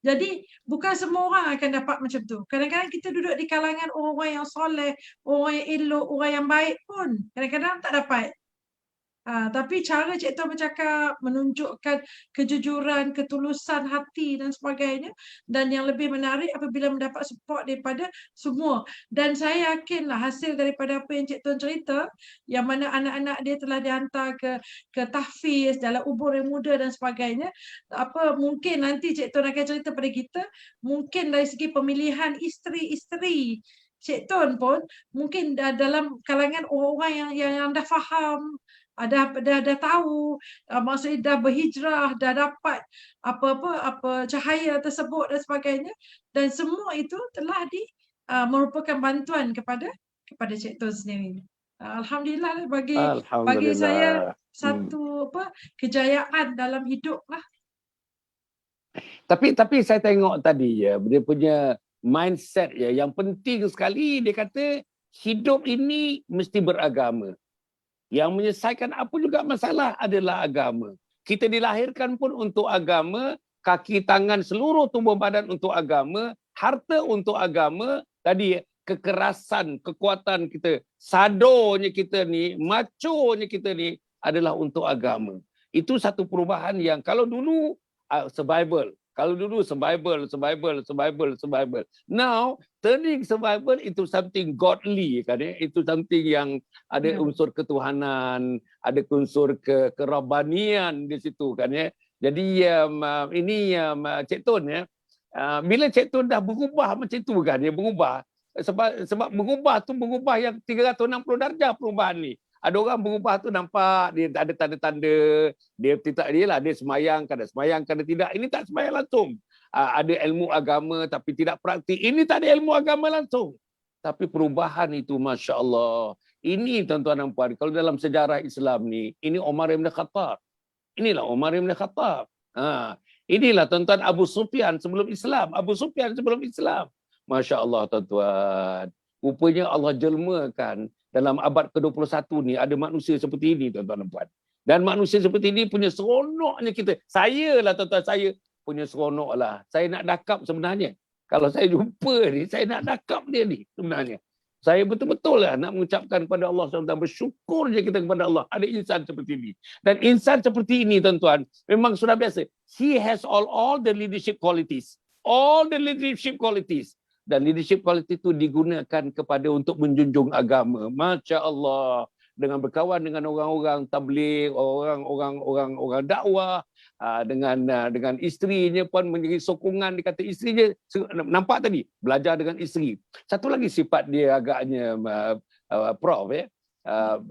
Jadi bukan semua orang akan dapat macam tu. Kadang-kadang kita duduk di kalangan orang-orang yang soleh, orang yang elok, orang yang baik pun kadang-kadang tak dapat. Tapi cara Cik Tuan bercakap menunjukkan kejujuran, ketulusan hati dan sebagainya, dan yang lebih menarik apabila mendapat support daripada semua. Dan saya yakinlah hasil daripada apa yang Cik Tuan cerita, yang mana anak-anak dia telah dihantar ke tahfiz dalam umur yang muda dan sebagainya, mungkin nanti Cik Tuan akan cerita pada kita, mungkin dari segi pemilihan isteri-isteri Cik Tuan pun mungkin dalam kalangan orang-orang yang dah faham, dah tahu, maksudnya dah berhijrah, dah dapat apa cahaya tersebut dan sebagainya, dan semua itu telah merupakan bantuan kepada Cik Tuan sendiri. Alhamdulillah bagi saya satu kejayaan dalam hidup lah. Tapi saya tengok tadi ya, dia punya mindset ya, yang penting sekali dia kata hidup ini mesti beragama. Yang menyelesaikan apa juga masalah adalah agama. Kita dilahirkan pun untuk agama, kaki tangan seluruh tubuh badan untuk agama, harta untuk agama, tadi kekerasan, kekuatan kita, sadonya kita ni, maconya kita ni adalah untuk agama. Itu satu perubahan yang kalau dulu survival. Kalau dulu survival. Now, turning survival into something godly, kan ya? Itu something yang ada unsur ketuhanan, ada unsur kerabanian di situ, kan ya. Jadi ini Cik Tun ya. Bila Cik Tun dah berubah macam tu kan, dia berubah. Sebab mengubah yang 360 darjah perubahan ni. Ada orang berubah tu nampak dia ada tanda-tanda, dia semayang, kadang tidak. Ini tak semayang langsung. Ada ilmu agama tapi tidak praktik. Ini tak ada ilmu agama langsung. Tapi perubahan itu Masya Allah. Ini tuan-tuan dan puan, kalau dalam sejarah Islam ni, ini Umar bin Khattab. Inilah Umar bin Khattab. Inilah tuan-tuan Abu Sufyan sebelum Islam. Masya Allah tuan-tuan. Rupanya Allah jelmakan dalam abad ke-21 ni ada manusia seperti ini tuan-tuan dan puan. Dan manusia seperti ini punya seronoknya kita. Saya lah tuan-tuan, saya punya seronok lah. Saya nak dakap sebenarnya. Kalau saya jumpa ni, saya nak dakap dia ni sebenarnya. Saya betul-betul lah nak mengucapkan kepada Allah SWT, bersyukur je kita kepada Allah. Ada insan seperti ini. Dan insan seperti ini tuan-tuan, memang sudah biasa. He has all the leadership qualities. All the leadership qualities. Dan leadership quality itu digunakan kepada untuk menjunjung agama. Masya Allah. Dengan berkawan dengan orang-orang tabligh, orang dakwah, dengan isterinya pun menjadi sokongan. Dia kata isterinya, nampak tadi, belajar dengan isteri. Satu lagi sifat dia agaknya, Prof, ya.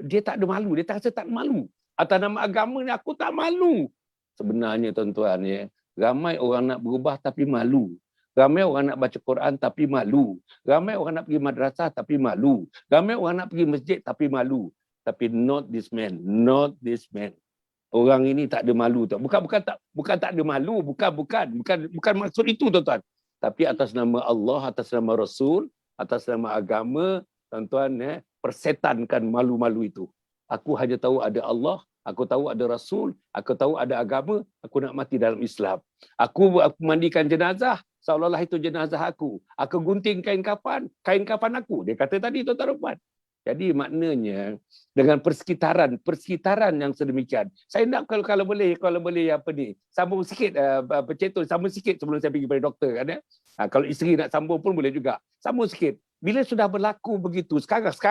Dia tak ada malu, dia tak rasa tak malu. Atas nama agama ni aku tak malu. Sebenarnya tuan-tuan, ya, ramai orang nak berubah tapi malu. Ramai orang nak baca Quran tapi malu. Ramai orang nak pergi madrasah tapi malu. Ramai orang nak pergi masjid tapi malu. Tapi not this man. Not this man. Orang ini tak ada malu. Bukan tak ada malu. Bukan maksud itu tuan-tuan. Tapi atas nama Allah, atas nama Rasul, atas nama agama, tuan-tuan, persetankan malu-malu itu. Aku hanya tahu ada Allah, aku tahu ada Rasul, aku tahu ada agama, aku nak mati dalam Islam. Aku mandikan jenazah, seolah-olah itu jenazah aku. Aku gunting kain kafan aku. Dia kata tadi tuan-tuan dan puan. Jadi maknanya dengan persekitaran yang sedemikian. Saya nak kalau boleh apa ni, sambung sikit sambung sikit sebelum saya pergi pada doktor kan ya. Kalau isteri nak sambung pun boleh juga. Sambung sikit. Bila sudah berlaku begitu, sekarang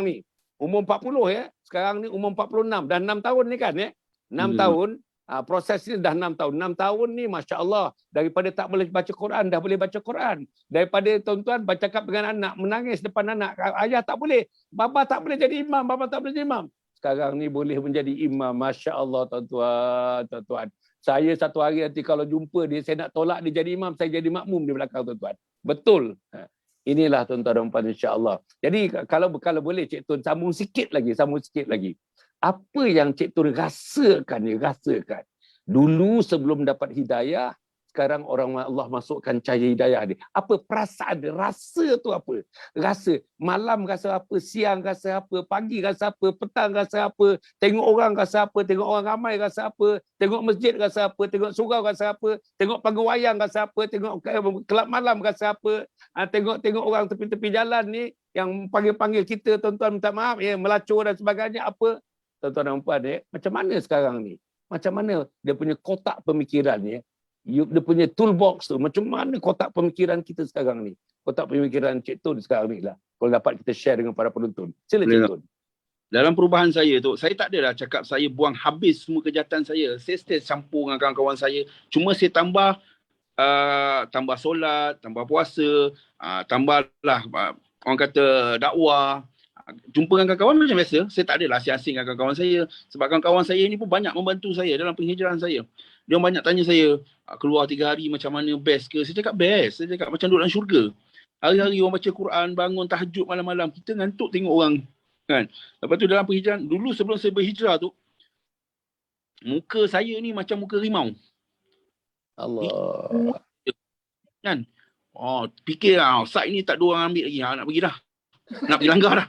ni umur 40 ya. Sekarang ni umur 46 dan 6 tahun ni kan ya. 6 tahun. Proses ni dah 6 tahun. 6 tahun ni Masya Allah. Daripada tak boleh baca Quran, dah boleh baca Quran. Daripada tuan-tuan bercakap dengan anak, menangis depan anak. Ayah tak boleh. Bapa tak boleh jadi imam. Sekarang ni boleh menjadi imam. Masya Allah tuan-tuan. Saya satu hari nanti kalau jumpa dia, saya nak tolak dia jadi imam, saya jadi makmum di belakang tuan-tuan. Betul. Inilah tuan-tuan dan puan, insya-Allah. Jadi kalau boleh Cik Tun sambung sikit lagi. Apa yang Cik Tun rasakan? Dulu sebelum dapat hidayah, sekarang Allah masukkan cahaya hidayah dia. Apa perasaan dia? Rasa tu apa? Rasa malam rasa apa, siang rasa apa, pagi rasa apa, petang rasa apa, tengok orang rasa apa, tengok orang ramai rasa apa, tengok masjid rasa apa, tengok surau rasa apa, tengok panggung wayang rasa apa, tengok kelab malam rasa apa, tengok orang tepi-tepi jalan ni yang panggil-panggil kita, tuan-tuan minta maaf, melacur dan sebagainya apa. Tuan-tuan dan puan, macam mana sekarang ni? Macam mana dia punya kotak pemikiran ni? Dia punya toolbox tu, macam mana kotak pemikiran kita sekarang ni? Kotak pemikiran Cik Tun sekarang ni lah. Kalau dapat kita share dengan para penonton. Sila Cik Tun. Dalam perubahan saya tu, saya tak adalah cakap saya buang habis semua kejahatan saya. Saya stay campur dengan kawan-kawan saya. Cuma saya tambah solat, tambah puasa, tambahlah orang kata dakwah. Jumpa dengan kawan-kawan macam biasa. Saya tak adalah asing-asing dengan kawan-kawan saya. Sebab kawan-kawan saya ni pun banyak membantu saya dalam penghijrahan saya. Dia banyak tanya saya, keluar 3 hari macam mana, best ke? Saya cakap best. Saya cakap macam duduk dalam syurga. Hari-hari orang baca Quran, bangun tahajud malam-malam. Kita ngantuk tengok orang. Kan? Lepas tu dalam penghijrahan, dulu sebelum saya berhijrah tu, muka saya ni macam muka rimau. Allah. Kan? Fikir lah, site ni tak ada orang ambil lagi. Nak pergi dah. Nak pergi langgar dah.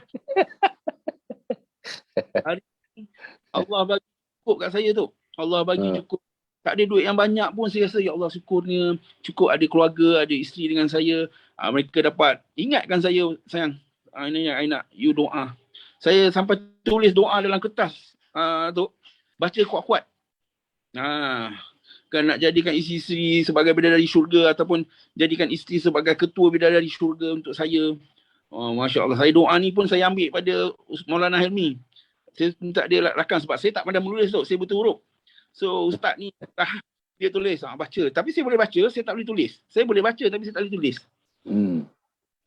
Hari ni, Allah bagi cukup kat saya tu. Allah bagi cukup. Tak ada duit yang banyak pun saya rasa, ya Allah syukurnya. Cukup ada keluarga, ada isteri dengan saya. Mereka dapat ingatkan saya, sayang. Ini yang I nak, you doa. Saya sampai tulis doa dalam kertas. Tu baca kuat-kuat. Kan nak jadikan isteri sebagai bidadari syurga ataupun jadikan isteri sebagai ketua bidadari syurga untuk saya. Masya Allah. Saya doa ni pun saya ambil pada Maulana Helmi. Saya minta dia rakam sebab saya tak pandai menulis tu. Saya betul huruf. So ustaz ni dia tulis, baca. Tapi saya boleh baca, saya tak boleh tulis. Saya boleh baca tapi saya tak boleh tulis.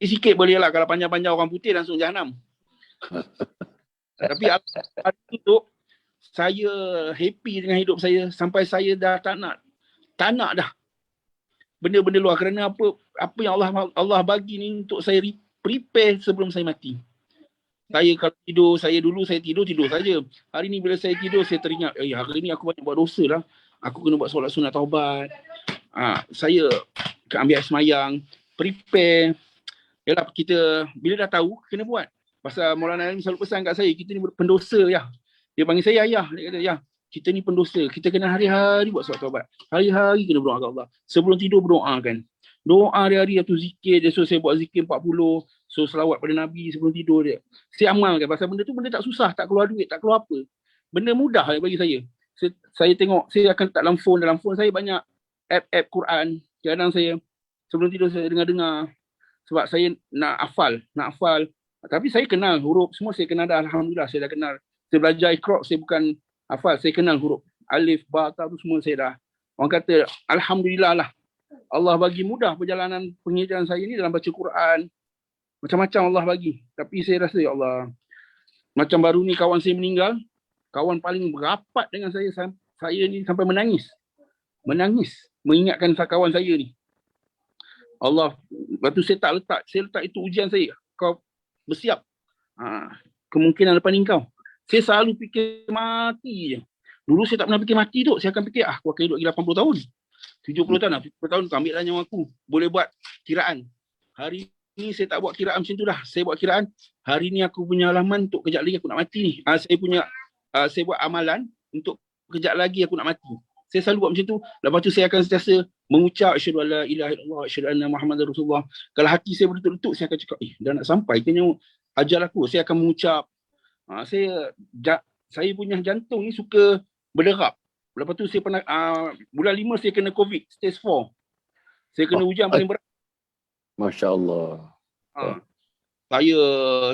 Sikit boleh lah, kalau panjang-panjang orang putih langsung jahanam. Tapi hari itu saya happy dengan hidup saya sampai saya dah tak nak dah benda-benda luar, kerana apa yang Allah bagi ni untuk saya prepare sebelum saya mati. Saya kalau tidur, saya tidur saja. Hari ni bila saya tidur, saya teringat, hari ni aku banyak buat dosa lah. Aku kena buat solat sunat taubat. Saya ambil air semayang, prepare. Yalah, kita bila dah tahu, kena buat. Pasal Maulana Alim selalu pesan kat saya, kita ni pendosa ya. Dia panggil saya ayah. Dia kata, ya, kita ni pendosa. Kita kena hari-hari buat solat taubat. Hari-hari kena berdoa kepada Allah. Sebelum tidur berdoa kan. Doa hari-hari atau zikir. So saya buat zikir 40. So selawat pada Nabi sebelum tidur dia. Saya amalkan. Pasal benda tu benda tak susah. Tak keluar duit, tak keluar apa. Benda mudah bagi saya. Saya tengok, saya akan letak dalam phone. Dalam phone saya banyak app Quran. Kadang saya sebelum tidur saya dengar-dengar. Sebab saya nak hafal. Tapi saya kenal huruf. Semua saya kenal dah. Alhamdulillah saya dah kenal. Saya belajar Iqra, saya bukan hafal. Saya kenal huruf. Alif, Ba, Ta tu semua saya dah. Orang kata Alhamdulillah lah. Allah bagi mudah perjalanan penghijrahan saya ni dalam baca Quran. Macam-macam Allah bagi. Tapi saya rasa, ya Allah, macam baru ni kawan saya meninggal. Kawan paling berapat dengan saya ni sampai menangis. Mengingatkan kawan saya ni. Allah, lepas tu saya letak itu ujian saya. Kau bersiap. Kemungkinan depan ni kau. Saya selalu fikir mati je. Dulu saya tak pernah fikir mati tu. Saya akan fikir, aku akan hidup lagi 80 tahun. 70 tahun lah. 70 tahun kau ambil lah nyawa aku. Boleh buat kiraan. Hari ni saya tak buat kiraan macam tu dah. Saya buat kiraan. Hari ni aku punya alaman untuk kejap lagi aku nak mati ni. Saya buat amalan untuk kejap lagi aku nak mati. Saya selalu buat macam tu. Lepas tu saya akan sentiasa mengucap asyhadu alla ilaha illallah asyhadu anna muhammadar rasulullah. Kalau hati saya berdetuk-detuk, saya akan cakap, dah nak sampai ke nyawa ajal aku. Saya akan mengucap. Saya punya jantung ni suka berderap. Lepas tu saya pernah bulan 5 saya kena COVID stage 4. Saya kena hujan paling berat. Masya-Allah.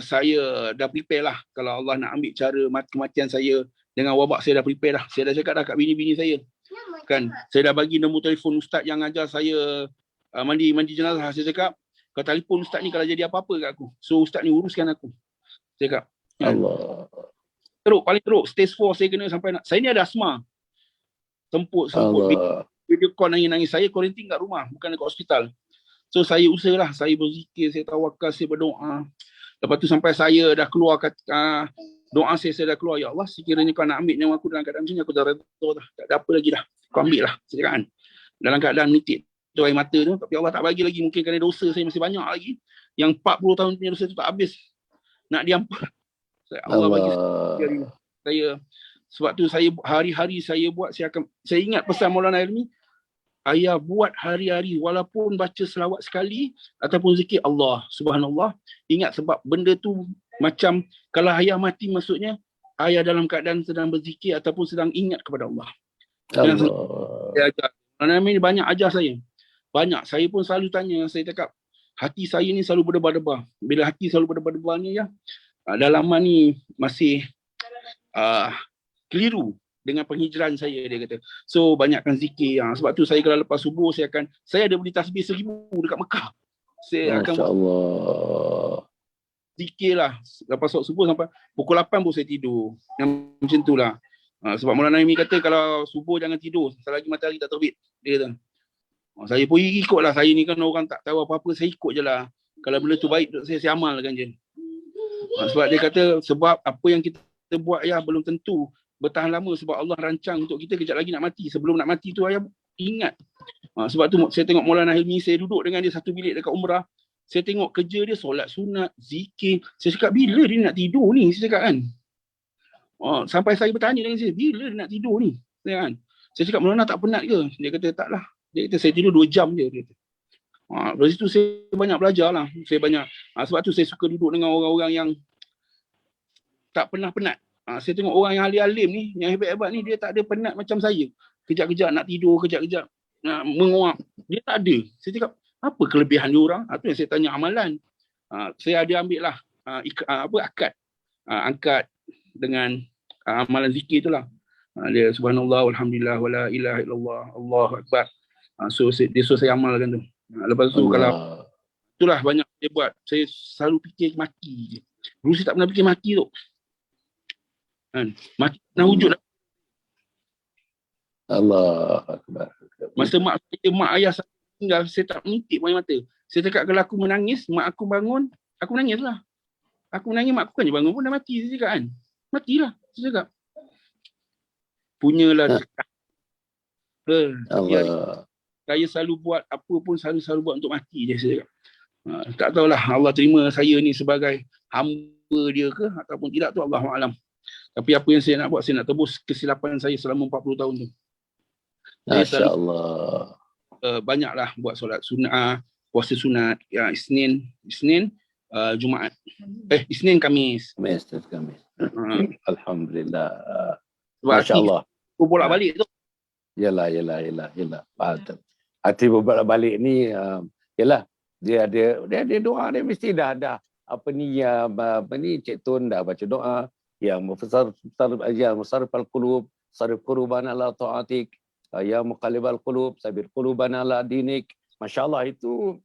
Saya dah prepare lah. Kalau Allah nak ambil cara kematian saya dengan wabak, saya dah prepare dah. Saya dah cakap dah kat bini-bini saya. Kan, saya dah bagi nombor telefon ustaz yang ajar saya mandi jenazah. Saya cakap, kau telefon ustaz ni kalau jadi apa-apa kat aku. So ustaz ni uruskan aku. Saya cakap. Allah. Paling teruk stage 4 saya kena sampai saya ni ada asma. Semput. Allah. Video call nangis-nangis. Saya quarantine kat rumah, bukan dekat hospital. So saya usahalah, saya berzikir, saya tawakal, saya berdoa. Lepas tu sampai saya dah keluar doa saya dah keluar, ya Allah, sekiranya kau nak ambil nyawa aku dalam keadaan macam ni, aku dah redha dah. Tak ada apa lagi dah. Kau ambil lah, saya cakap kan. Dalam keadaan menitik tu air mata tu, tapi Allah tak bagi lagi, mungkin kerana dosa saya masih banyak lagi. Yang 40 tahun punya dosa tu tak habis. Nak diampun. Allah bagi saya. Sebab tu saya hari-hari saya buat, saya ingat pesan Maulana Ilmi, ayah buat hari-hari walaupun baca selawat sekali ataupun zikir Allah, subhanallah. Ingat sebab benda tu macam kalau ayah mati, maksudnya ayah dalam keadaan sedang berzikir ataupun sedang ingat kepada Allah. Saya ajar. Maulana Ilmi banyak ajar saya. Banyak. Saya pun selalu tanya, saya cakap, hati saya ni selalu berdebar-debar. Bila hati selalu berdebar-debar ni, ya, dalaman ni masih keliru dengan penghijrahan saya, dia kata. So banyakkan zikir. Sebab tu saya kalau lepas subuh saya ada beli tasbih 1000 dekat Mekah. Saya akan buat zikir lah. Lepas solat subuh sampai pukul 8 pun saya tidur. Yang macam tu lah. Sebab Maulana Ilmi kata kalau subuh jangan tidur selagi matahari tak terbit. Dia kata. Saya pun ikut lah. Saya ni kan orang tak tahu apa-apa. Saya ikut je lah. Kalau benda tu baik, saya amalkan je. Sebab dia kata sebab apa yang kita buat ya belum tentu bertahan lama, sebab Allah rancang untuk kita kejap lagi nak mati. Sebelum nak mati tu ayah ingat. Sebab tu saya tengok Maulana Hilmi, saya duduk dengan dia satu bilik dekat Umrah. Saya tengok kerja dia, solat sunat, zikir. Saya cakap, bila dia nak tidur ni? Saya cakap kan. Sampai saya bertanya dengan dia, bila dia nak tidur ni? Saya cakap, Maulana tak penat ke? Dia kata, taklah. Dia kata, saya tidur 2 jam je. Dia kata. Dari situ saya banyak belajar lah. Sebab tu saya suka duduk dengan orang-orang yang tak pernah penat. Saya tengok orang yang alim-alim ni, yang hebat-hebat ni, dia tak ada penat macam saya. Kejap-kejap nak tidur, kejap-kejap nak menguap. Dia tak ada. Saya cakap, apa kelebihan dia orang? Itu yang saya tanya amalan. Saya ada ambil lah akad. Angkat dengan amalan zikir tu lah. Dia subhanallah, alhamdulillah, wala ilaha illallah, Allahu akbar. So saya amalkan tu. Lepas tu kalau itulah banyak dia buat. Saya selalu fikir mati je. Dulu saya tak pernah fikir mati tu. Mati pernah wujud. Allah Akbar. Masa mak ayah saya tinggal, saya tak menitik air mata. Saya cakap kalau aku menangis, mak aku bangun, aku menangis lah. Aku menangis, mak aku kan je bangun pun dah mati. Saya cakap kan. Matilah. Saya cakap. Punyalah cakap. Saya selalu buat apa pun selalu buat untuk mati je, saya cakap. Tak tahulah Allah terima saya ni sebagai hamba dia ke ataupun tidak tu, Allahu'alam. Tapi apa yang saya nak buat, saya nak tebus kesilapan saya selama 40 tahun tu. Masya Allah. Banyaklah buat solat sunat, puasa sunat, ya, Isnin, Jumaat. Isnin, Khamis. Alhamdulillah. Masya Allah. Bolak-balik tu. Yalah. Hati bolak-balik ni, yalah, dia ada doa, dia mesti dah apa ni Cik Tun dah baca doa yang musarrifal qulub sarif qulubana la ta'atik, ya muqallibal qulub sabir qulubana la dinik. Masya-Allah, itu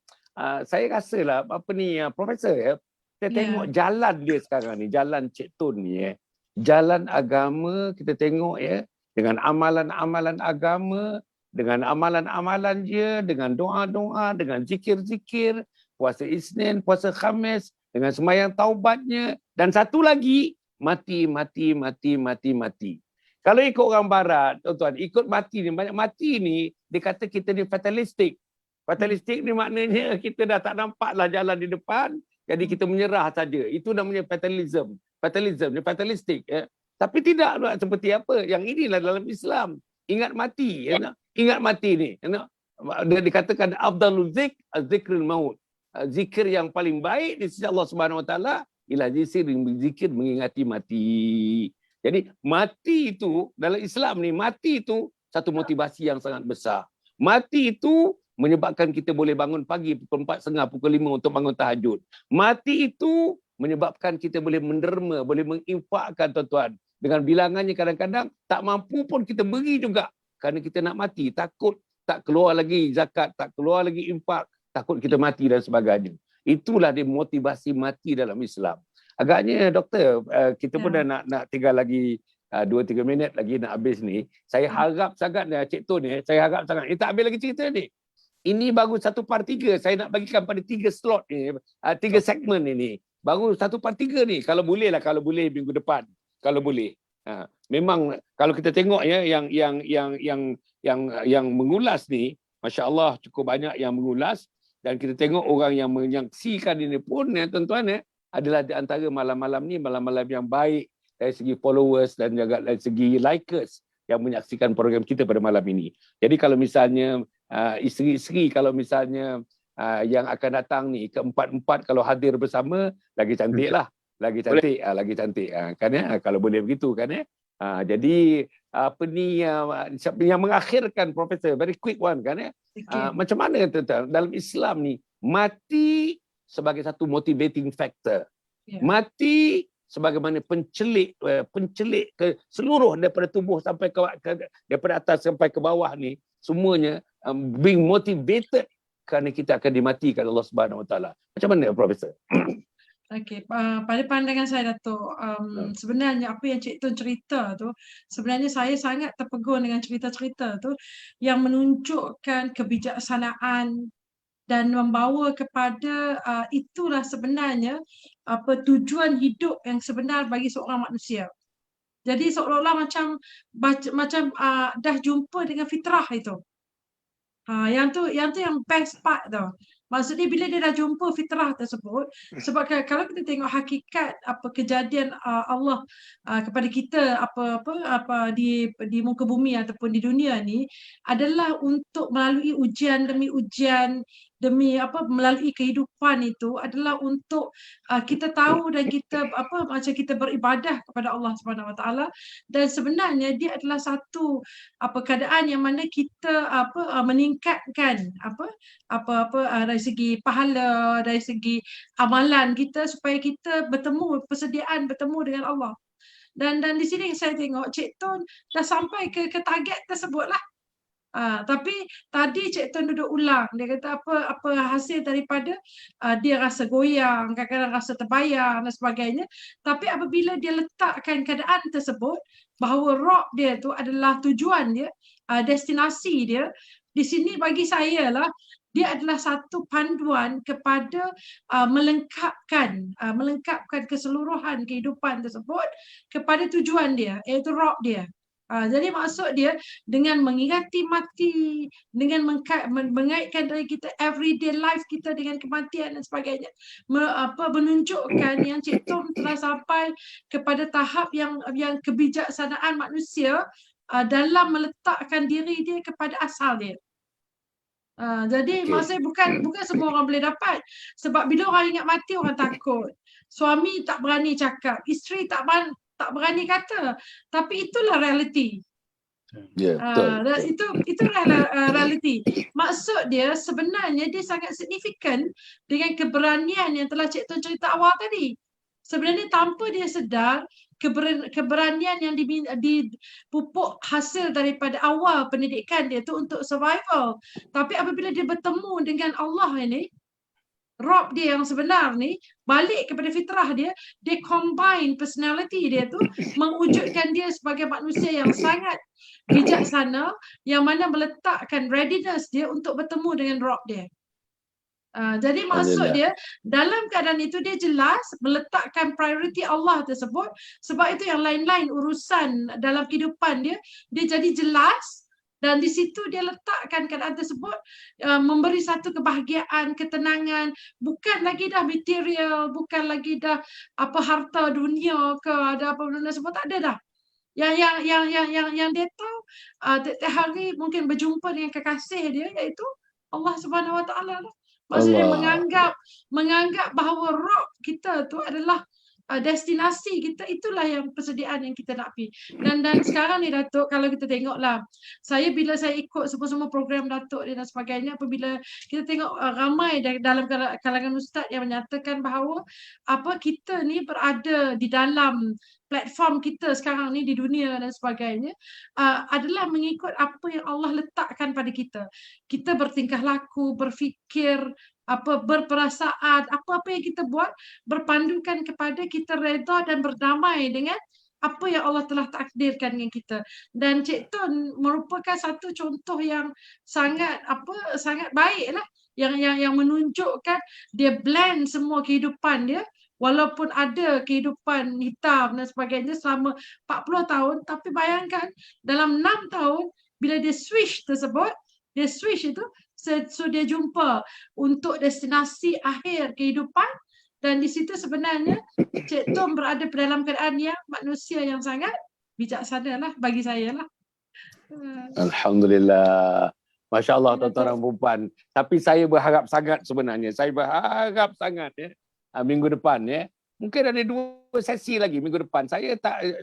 saya rasalah profesor ya, kita tengok jalan dia sekarang ni, jalan Cik Tun ni jalan agama, kita tengok ya, dengan amalan-amalan agama, dengan amalan-amalan dia, dengan doa-doa, dengan zikir-zikir, puasa Isnin, puasa Khamis, dengan sembahyang taubatnya, dan satu lagi mati. Kalau ikut orang barat, tuan-tuan, ikut mati ni, banyak mati ni, dia kata kita ni fatalistik. Fatalistik ni maknanya kita dah tak nampaklah jalan di depan, jadi kita menyerah saja. Itu namanya fatalism. Fatalism ni fatalistik ya. Tapi tidak seperti apa yang inilah dalam Islam. Ingat mati ya. Ingat mati ni. Dia dikatakan afdalul zikrul maut. Zikir yang paling baik di sisi Allah Subhanahu Wa Taala ialah zikir mengingati mati. Jadi mati itu dalam Islam ni, mati itu satu motivasi yang sangat besar. Mati itu menyebabkan kita boleh bangun pagi pukul 4.30, pukul 5 untuk bangun tahajud. Mati itu menyebabkan kita boleh menderma, boleh menginfakkan, tuan-tuan. Dengan bilangannya kadang-kadang tak mampu pun kita beri juga. Kerana kita nak mati, takut tak keluar lagi zakat, tak keluar lagi infak, takut kita mati dan sebagainya. Itulah dia motivasi mati dalam Islam. Agaknya doktor, kita pun dah nak tinggal lagi 2-3 minit lagi nak habis ni. Saya harap sangat Cik Tun ni, saya harap sangat. Tak habis lagi cerita ni. Ini baru 1/3. Saya nak bagikan pada 3 slot ni, 3 segmen ini. Baru 1/3 ni. Kalau boleh minggu depan. Kalau boleh. Memang kalau kita tengok ya yang mengulas ni, masya-Allah cukup banyak yang mengulas, dan kita tengok orang yang menyaksikan ini pun ya tuan-tuan ya, adalah di antara malam-malam ni malam-malam yang baik dari segi followers dan juga dari segi likers yang menyaksikan program kita pada malam ini. Jadi kalau misalnya isteri-isteri kalau misalnya yang akan datang ni keempat-empat kalau hadir bersama, lagi cantik lah. Lagi cantik, lagi cantik kan ya, kalau boleh begitu kan ya. Jadi apa ni yang mengakhirkan Profesor, very quick one kan ya. Macam mana tuan-tuan dalam Islam ni mati sebagai satu motivating factor. Mati sebagaimana pencelik ke seluruh daripada tubuh sampai ke daripada atas sampai ke bawah ni semuanya being motivated kerana kita akan dimatikan Allah Subhanahu Wa Taala. Macam mana Profesor? Okey, pada pandangan saya Datuk, sebenarnya apa yang Cik Tun cerita tu, sebenarnya saya sangat terpegun dengan cerita-cerita tu yang menunjukkan kebijaksanaan dan membawa kepada itulah sebenarnya apa tujuan hidup yang sebenar bagi seorang manusia. Jadi seolah-olah macam dah jumpa dengan fitrah itu. Yang tu yang best part tau. Maksudnya bila dia dah jumpa fitrah tersebut, sebab kalau kita tengok hakikat apa kejadian Allah kepada kita apa di muka bumi ataupun di dunia ni adalah untuk melalui ujian demi ujian demi melalui kehidupan itu adalah untuk kita tahu dan kita macam kita beribadah kepada Allah Subhanahu Wa Taala, dan sebenarnya dia adalah satu keadaan yang mana kita meningkatkan dari segi pahala, dari segi amalan kita supaya kita persediaan bertemu dengan Allah. Dan di sini saya tengok Cik Tun dah sampai ke target tersebut lah. Tapi tadi Cik Tun duduk ulang, dia kata apa hasil daripada dia rasa goyang, kadang-kadang rasa terbayang dan sebagainya. Tapi apabila dia letakkan keadaan tersebut bahawa rock dia tu adalah tujuan dia, destinasi dia, di sini bagi saya lah dia adalah satu panduan kepada melengkapkan keseluruhan kehidupan tersebut kepada tujuan dia, iaitu rock dia. Jadi maksud dia dengan mengingati mati, dengan mengaitkan dari kita everyday life kita dengan kematian dan sebagainya, menunjukkan yang Cik Tun telah sampai kepada tahap yang kebijaksanaan manusia dalam meletakkan diri dia kepada asal dia. Jadi maksudnya bukan semua orang boleh dapat, sebab bila orang ingat mati orang takut. Suami tak berani cakap, isteri tak berani kata, tapi itulah realiti. Itulah realiti. Maksud dia sebenarnya dia sangat signifikan dengan keberanian yang telah Cik Tun cerita awal tadi. Sebenarnya tanpa dia sedar, keberanian yang dipupuk hasil daripada awal pendidikan dia tu untuk survival. Tapi apabila dia bertemu dengan Allah ini, Rob dia yang sebenar ni, balik kepada fitrah dia combine personality dia tu, mewujudkan dia sebagai manusia yang sangat bijaksana, yang mana meletakkan readiness dia untuk bertemu dengan Rob dia. Jadi maksud dia dalam keadaan itu dia jelas meletakkan priority Allah tersebut, sebab itu yang lain-lain urusan dalam kehidupan dia jadi jelas. Dan di situ dia letakkan keadaan tersebut memberi satu kebahagiaan, ketenangan, bukan lagi dah material, bukan lagi dah harta dunia ke ada apa benda semua, tak ada dah. Yang dia tahu tiap hari mungkin berjumpa dengan kekasih dia, iaitu Allah Subhanahu Wa Taala. Maksudnya menganggap bahawa roh kita tu adalah destinasi kita, itulah yang persediaan yang kita nak pergi. Dan sekarang ni Datuk, kalau kita tengoklah, bila saya ikut semua program Datuk dan sebagainya, apabila kita tengok ramai dalam kalangan ustaz yang menyatakan bahawa kita ni berada di dalam platform kita sekarang ni di dunia dan sebagainya adalah mengikut apa yang Allah letakkan pada kita. Kita bertingkah laku, berfikir, berperasaan, apa-apa yang kita buat berpandukan kepada kita redha dan berdamai dengan apa yang Allah telah takdirkan dengan kita. Dan Cik Tun merupakan satu contoh yang sangat baik lah, yang menunjukkan dia blend semua kehidupan dia, walaupun ada kehidupan hitam dan sebagainya selama 40 tahun, tapi bayangkan dalam 6 tahun bila dia switch itu, so dia jumpa untuk destinasi akhir kehidupan. Dan di situ sebenarnya Cik Tom berada dalam keadaan yang manusia yang sangat bijaksana lah bagi saya lah. Alhamdulillah. Masya Allah tuan-tuan dan puan. Tapi saya berharap sangat sebenarnya. Saya berharap sangat minggu depan mungkin ada 2 sesi lagi minggu depan.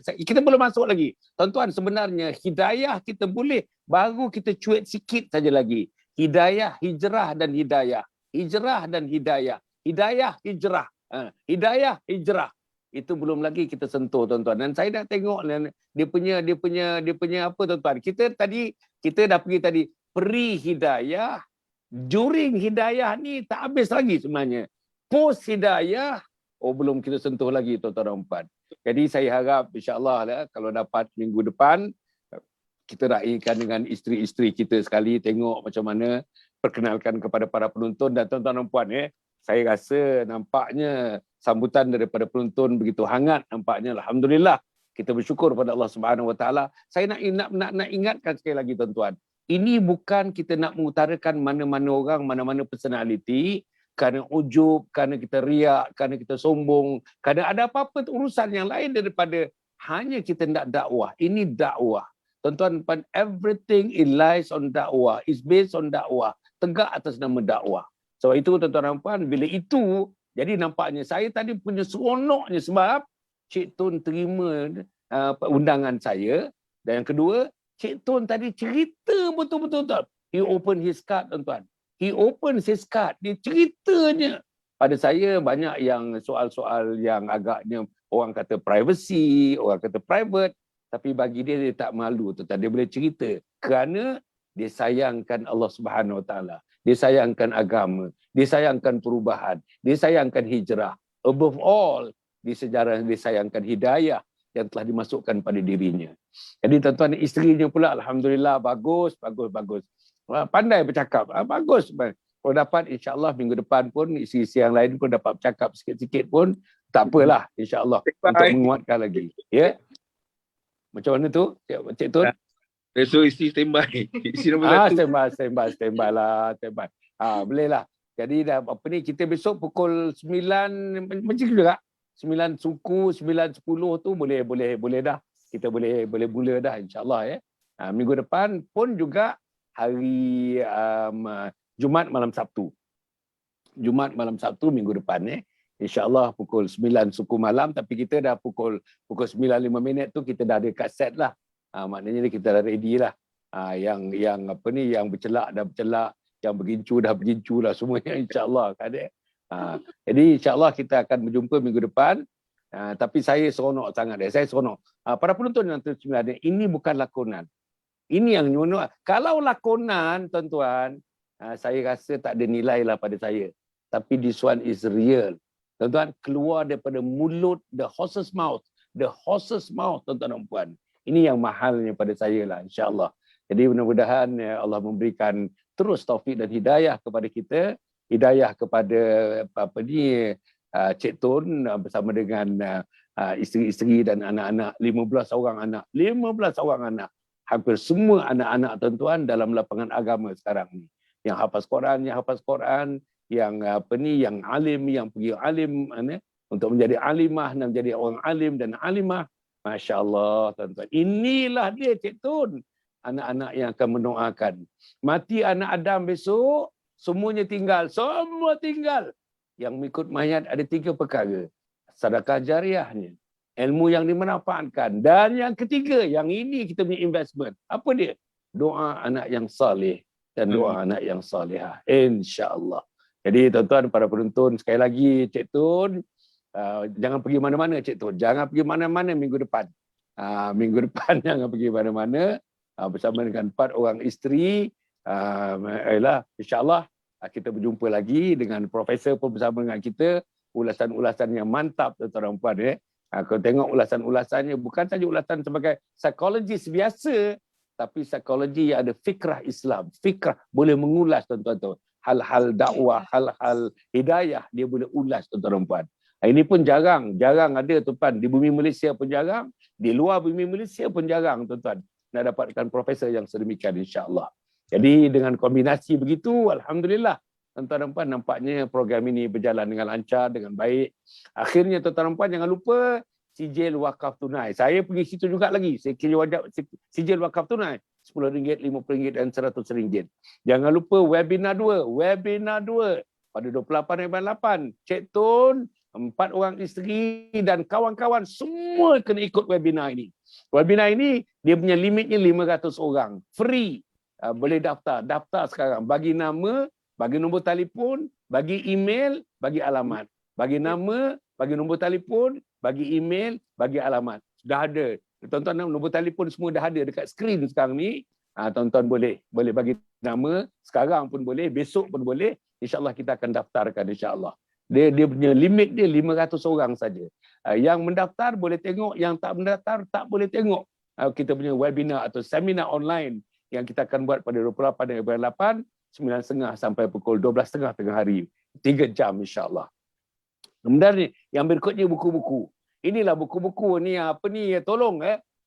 Kita belum masuk lagi. Tuan-tuan, sebenarnya hidayah kita boleh baru kita cuit sikit saja lagi. Hidayah, hijrah dan hidayah. Hijrah dan hidayah. Hidayah, hijrah. Hidayah, hijrah. Itu belum lagi kita sentuh, tuan-tuan. Dan saya dah tengok dia punya apa, tuan-tuan. Kita dah pergi tadi pre-hidayah, during hidayah ni tak habis lagi sebenarnya. Post hidayah, belum kita sentuh lagi, tuan-tuan dan puan. Jadi saya harap insya-Allah kalau dapat minggu depan kita raikan dengan isteri-isteri kita sekali, tengok macam mana, perkenalkan kepada para penonton dan tuan-tuan dan puan saya rasa nampaknya sambutan daripada penonton begitu hangat nampaknya. Alhamdulillah, kita bersyukur pada Allah Subhanahu Wa Taala. Saya nak ingatkan sekali lagi, tuan-tuan. Ini bukan kita nak mengutarakan mana-mana orang, mana-mana personality kerana ujub, kerana kita riak, kerana kita sombong, kerana ada apa-apa urusan yang lain daripada hanya kita nak dakwah. Ini dakwah. Tuan-tuan, everything it lies on dakwah, is based on dakwah. Tegak atas nama dakwah. Sebab itu tuan-tuan dan puan, bila itu, jadi nampaknya saya tadi punya seronoknya sebab Cik Tun terima undangan saya. Dan yang kedua, Cik Tun tadi cerita betul-betul. He open his card, tuan-tuan. He open his card. Dia ceritanya. Pada saya banyak yang soal-soal yang agaknya orang kata privacy, orang kata private. Tapi bagi dia tak malu, tuan-tuan. Dia boleh cerita. Kerana dia sayangkan Allah Subhanahu Wa Taala. Dia sayangkan agama, dia sayangkan perubahan, dia sayangkan hijrah. Above all, di sejarah dia sayangkan hidayah yang telah dimasukkan pada dirinya. Jadi tuan-tuan, isterinya pula alhamdulillah bagus. Pandai bercakap, bagus. Kalau dapat insya-Allah minggu depan pun isi-isi yang lain pun dapat bercakap sikit-sikit pun tak apalah, insya-Allah untuk menguatkan lagi. Ya. Macam mana tu, Cik Tun? So isi standby. Isi nombor 1. Standby lah. Boleh lah. Jadi dah apa ni, kita besok pukul 9 macam juga. 9 suku, 9.10 tu boleh dah. Kita boleh mula dah insya-Allah minggu depan pun juga hari Jumaat malam Sabtu. Jumaat malam Sabtu minggu depan insya-Allah pukul 9 suku malam, tapi kita dah pukul 9.05 tu kita dah ada kat set lah. Maknanya kita dah ready lah. Yang apa ni, yang bercelak dah bercelak, yang bergincu dah bergincu lah semuanya insya-Allah kan. Jadi insya-Allah kita akan berjumpa minggu depan. Tapi saya seronok sangat saya seronok. Para penonton yang sebenarnya ini bukan lakonan. Ini yang nyono. Kalau lakonan, tuan-tuan, saya rasa tak ada nilai lah pada saya. Tapi this one is real. Tuan-tuan, keluar daripada mulut, the horse's mouth, tuan-tuan dan puan. Ini yang mahalnya pada saya lah, insya-Allah. Jadi mudah-mudahan Allah memberikan terus taufik dan hidayah kepada kita, hidayah kepada Cik Tun bersama dengan isteri-isteri dan anak-anak, 15 orang anak. Hampir semua anak-anak, tuan-tuan, dalam lapangan agama sekarang ni. Yang hafaz Quran, yang yang alim, yang pergi alim untuk menjadi alimah dan menjadi orang alim dan alimah. Masya Allah, tuan-tuan. Inilah dia, Cik Tun. Anak-anak yang akan mendoakan. Mati anak Adam besok, semuanya tinggal. Semua tinggal. Yang mengikut mayat ada 3 perkara. Sedekah jariahnya. Ilmu yang dimanfaatkan. Dan yang ketiga, yang ini kita punya investment. Apa dia? Doa anak yang saleh dan doa anak yang salihah. InsyaAllah. Jadi tuan-tuan, para penonton, sekali lagi, Cik Tun, jangan pergi mana-mana, Cik Tun. Jangan pergi mana-mana minggu depan. Minggu depan jangan pergi mana-mana. Bersama dengan 4 orang isteri. InsyaAllah kita berjumpa lagi dengan profesor pun bersama dengan kita. Ulasan-ulasan yang mantap, tuan-tuan dan puan. Kalau tengok ulasan-ulasannya, bukan saja ulasan sebagai psikologis biasa, tapi psikologi yang ada fikrah Islam. Fikrah boleh mengulas tuan-tuan tu. Hal-hal dakwah, hal-hal hidayah, dia boleh ulas tuan-tuan dan puan. Ini pun jarang ada tuan-tuan. Di bumi Malaysia pun jarang, di luar bumi Malaysia pun jarang tuan-tuan. Nak dapatkan profesor yang sedemikian insya-Allah. Jadi dengan kombinasi begitu, alhamdulillah, tuan-tuan dan puan, nampaknya program ini berjalan dengan lancar, dengan baik. Akhirnya tuan-tuan dan puan, jangan lupa sijil wakaf tunai. Saya pergi situ juga lagi. Saya kira wajib sijil wakaf tunai. RM10, RM50 dan RM100. Jangan lupa webinar 2. Webinar 2 pada 28/8. Cik Tun, 4 orang isteri dan kawan-kawan semua kena ikut webinar ini. Webinar ini dia punya limitnya 500 orang. Free. Boleh daftar. Daftar sekarang. Bagi nama, bagi nombor telefon, bagi email, bagi alamat. Bagi nama, bagi nombor telefon, bagi email, bagi alamat. Sudah ada. Tuan-tuan, nombor telefon semua dah ada dekat skrin sekarang ni. Tuan-tuan boleh bagi nama, sekarang pun boleh, besok pun boleh. InsyaAllah kita akan daftarkan insyaAllah. Dia punya limit dia 500 orang saja. Yang mendaftar boleh tengok, yang tak mendaftar tak boleh tengok. Kita punya webinar atau seminar online yang kita akan buat pada 28/8, 9.30 sampai pukul 12.30 tengah hari. 3 jam insyaAllah. Kemudian ni, yang berikutnya buku-buku. Inilah buku-buku ni, tolong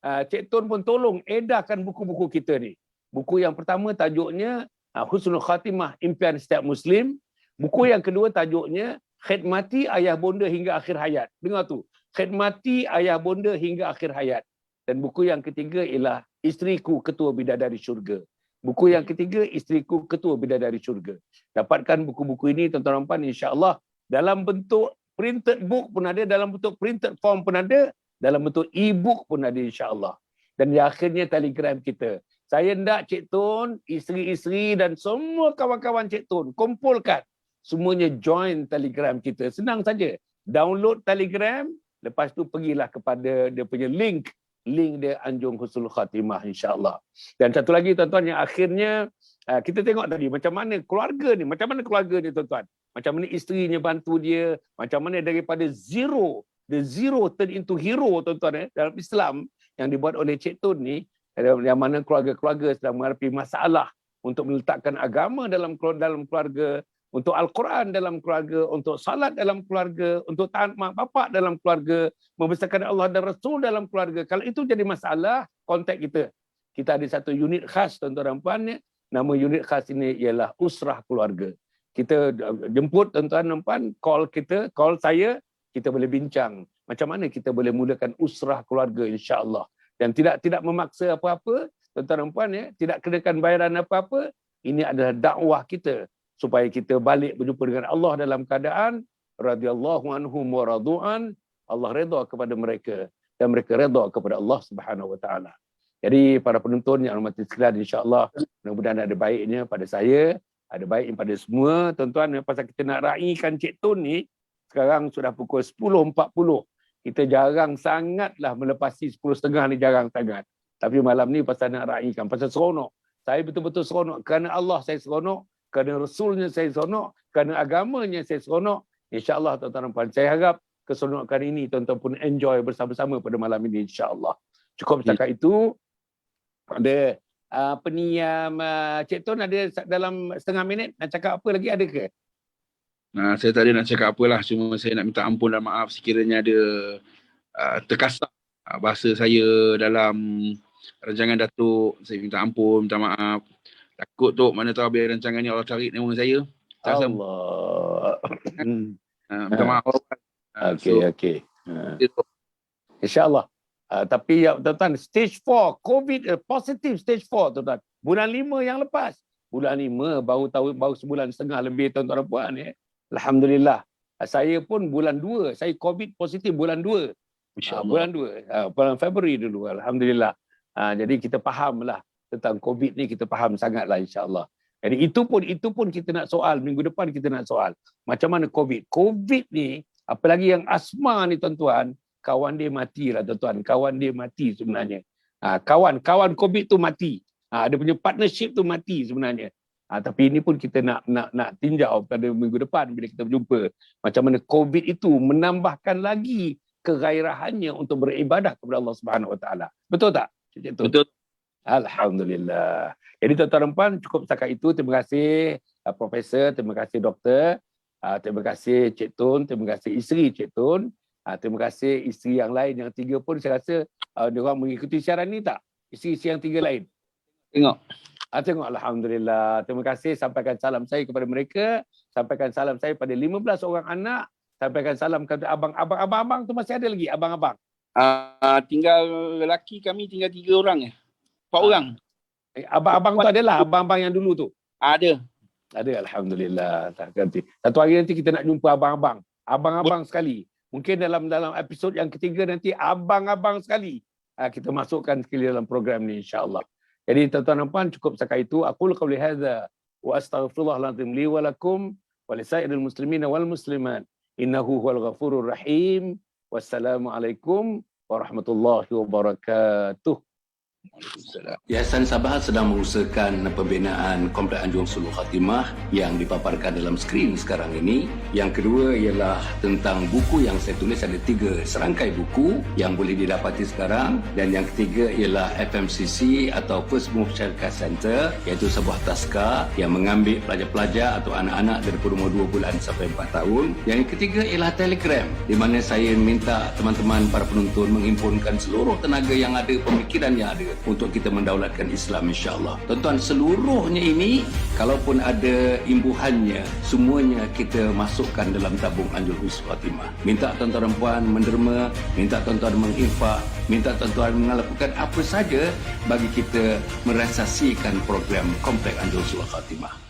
Cik Tun pun tolong edarkan buku-buku kita ni. Buku yang pertama tajuknya Husnul Khatimah, Impian Setiap Muslim. Buku yang kedua tajuknya Khidmati Ayah Bonda Hingga Akhir Hayat. Dengar tu, Khidmati Ayah Bonda Hingga Akhir Hayat. Dan buku yang ketiga ialah Isteriku Ketua Bidadari Syurga. Buku yang ketiga, Isteriku Ketua Bidadari Syurga. Dapatkan buku-buku ini tuan-tuan dan puan, insya-Allah dalam bentuk printed book pun ada, dalam bentuk printed form pun ada, dalam bentuk e-book pun ada insya-Allah. Dan di akhirnya telegram kita. Saya hendak Cik Tun, isteri-isteri dan semua kawan-kawan Cik Tun kumpulkan. Semuanya join telegram kita. Senang saja. Download telegram, lepas tu pergilah kepada dia punya link dia Anjung Husnul Khatimah insya-Allah. Dan satu lagi tuan-tuan, yang akhirnya kita tengok tadi macam mana keluarga ni tuan-tuan. Macam mana isterinya bantu dia, macam mana daripada zero, the zero turn into hero tuan-tuan dalam Islam yang dibuat oleh Cik Tun ni, yang mana keluarga-keluarga sedang menghadapi masalah untuk meletakkan agama dalam keluarga, untuk Al-Quran dalam keluarga, untuk salat dalam keluarga, untuk taat mak bapak dalam keluarga, membesarkan Allah dan Rasul dalam keluarga. Kalau itu jadi masalah, kontak kita. Kita ada satu unit khas tuan-tuan dan puan. Nama unit khas ini ialah Usrah Keluarga. Kita jemput tuan-tuan dan puan, call saya, kita boleh bincang macam mana kita boleh mulakan usrah keluarga insya-Allah. Dan tidak memaksa apa-apa tuan-tuan dan puan, tidak kenakan bayaran apa-apa. Ini adalah dakwah kita supaya kita balik berjumpa dengan Allah dalam keadaan radhiyallahu anhum wa radu'an. Allah redha kepada mereka dan mereka redha kepada Allah Subhanahu wa taala. Jadi para penonton yang hormati sekalian, insya-Allah mudah-mudahan ada baiknya pada saya, ada baiknya pada semua tuan-tuan. Pasal kita nak raikan Cik Tun ni, sekarang sudah pukul 10.40. Kita jarang sangatlah melepasi 10.30 ni, jarang sangat. Tapi malam ni pasal nak raikan, pasal seronok. Saya betul-betul seronok. Kerana Allah saya seronok, kerana Rasulnya saya seronok, kerana agamanya saya seronok. InsyaAllah tuan-tuan dan puan, saya harap keseronokan ini tuan-tuan pun enjoy bersama-sama pada malam ini insyaAllah. Cukup setakat itu. Ada Cik Tun ada dalam setengah minit nak cakap apa lagi, ada ke? Saya tak ada nak cakap apalah, cuma saya nak minta ampun dan maaf sekiranya ada terkasar bahasa saya dalam rancangan Datuk. Saya minta ampun, minta maaf. Takut tu mana tahu habis rancangan ni Allah tarik nama saya. Allah. Minta maaf. Okey. InsyaAllah. Tapi ya tuan-tuan, stage 4 COVID, positif stage 4 tuan-tuan. Bulan 5 yang lepas. Bulan 5 baru sebulan setengah lebih tuan-tuan dan puan. Alhamdulillah. Saya pun bulan 2, saya COVID positif bulan 2. Bulan 2, bulan Februari dulu. Alhamdulillah. Jadi kita fahamlah tentang COVID ni, kita faham sangatlah insya-Allah. Jadi itu pun kita nak soal, minggu depan kita nak soal. Macam mana COVID? COVID ni, apalagi yang asma ni tuan-tuan, kawan dia matilah tuan-tuan. Kawan dia mati sebenarnya. Kawan COVID tu mati. Dia punya partnership tu mati sebenarnya. Tapi ini pun kita nak tinjau pada minggu depan bila kita berjumpa. Macam mana COVID itu menambahkan lagi kegairahannya untuk beribadah kepada Allah Subhanahu Wa Taala. Betul tak? Cik Tun? Betul. Alhamdulillah. Jadi tuan-tuan dan puan, cukup setakat itu. Terima kasih Profesor, terima kasih Doktor, terima kasih Cik Tun, terima kasih isteri Cik Tun, terima kasih isteri yang lain yang tiga pun saya rasa diorang mengikuti siaran ni tak? Isteri-isteri yang tiga lain. Tengok. Tengok, Alhamdulillah. Terima kasih. Sampaikan salam saya kepada mereka. Sampaikan salam saya pada 15 orang anak. Sampaikan salam kepada abang-abang tu masih ada lagi, abang-abang. Tinggal lelaki kami tinggal 3 orang 4 orang. Abang-abang tu adalah abang-abang yang dulu tu. Ada. Ada, Alhamdulillah. Nanti. Satu hari nanti kita nak jumpa abang-abang. Abang-abang sekali. Mungkin dalam episod yang ketiga nanti abang-abang sekali. Kita masukkan sekali dalam program ni insya-Allah. Jadi tuan-tuan dan puan, cukup setakat itu. Aqulu qawli hadza wa astaghfirullahalazim li wa lakum wa lisairil muslimin wal muslimat. Innahu huwal ghafurur rahim. Wassalamualaikum warahmatullahi wabarakatuh. Yayasan Sabahat sedang mengusahakan pembinaan Komplek Anjung Suluk Khatimah yang dipaparkan dalam skrin sekarang ini. Yang kedua ialah tentang buku yang saya tulis, ada 3 serangkai buku yang boleh didapati sekarang, dan yang ketiga ialah FMCC atau First Move Syarikat Center, iaitu sebuah taska yang mengambil pelajar-pelajar atau anak-anak daripada umur 2 bulan sampai 4 tahun. Yang ketiga ialah Telegram, di mana saya minta teman-teman para penonton menghimpunkan seluruh tenaga yang ada, pemikiran yang ada untuk kita mendaulatkan Islam insya-Allah. Tuan-tuan, seluruhnya ini kalaupun ada imbuhannya, semuanya kita masukkan dalam tabung Anjung Suluk Khatimah. Minta tuan-tuan dan puan menderma, minta tuan-tuan menginfak, minta tuan-tuan melakukan apa saja bagi kita merealisasikan program Komplek Anjung Suluk Khatimah.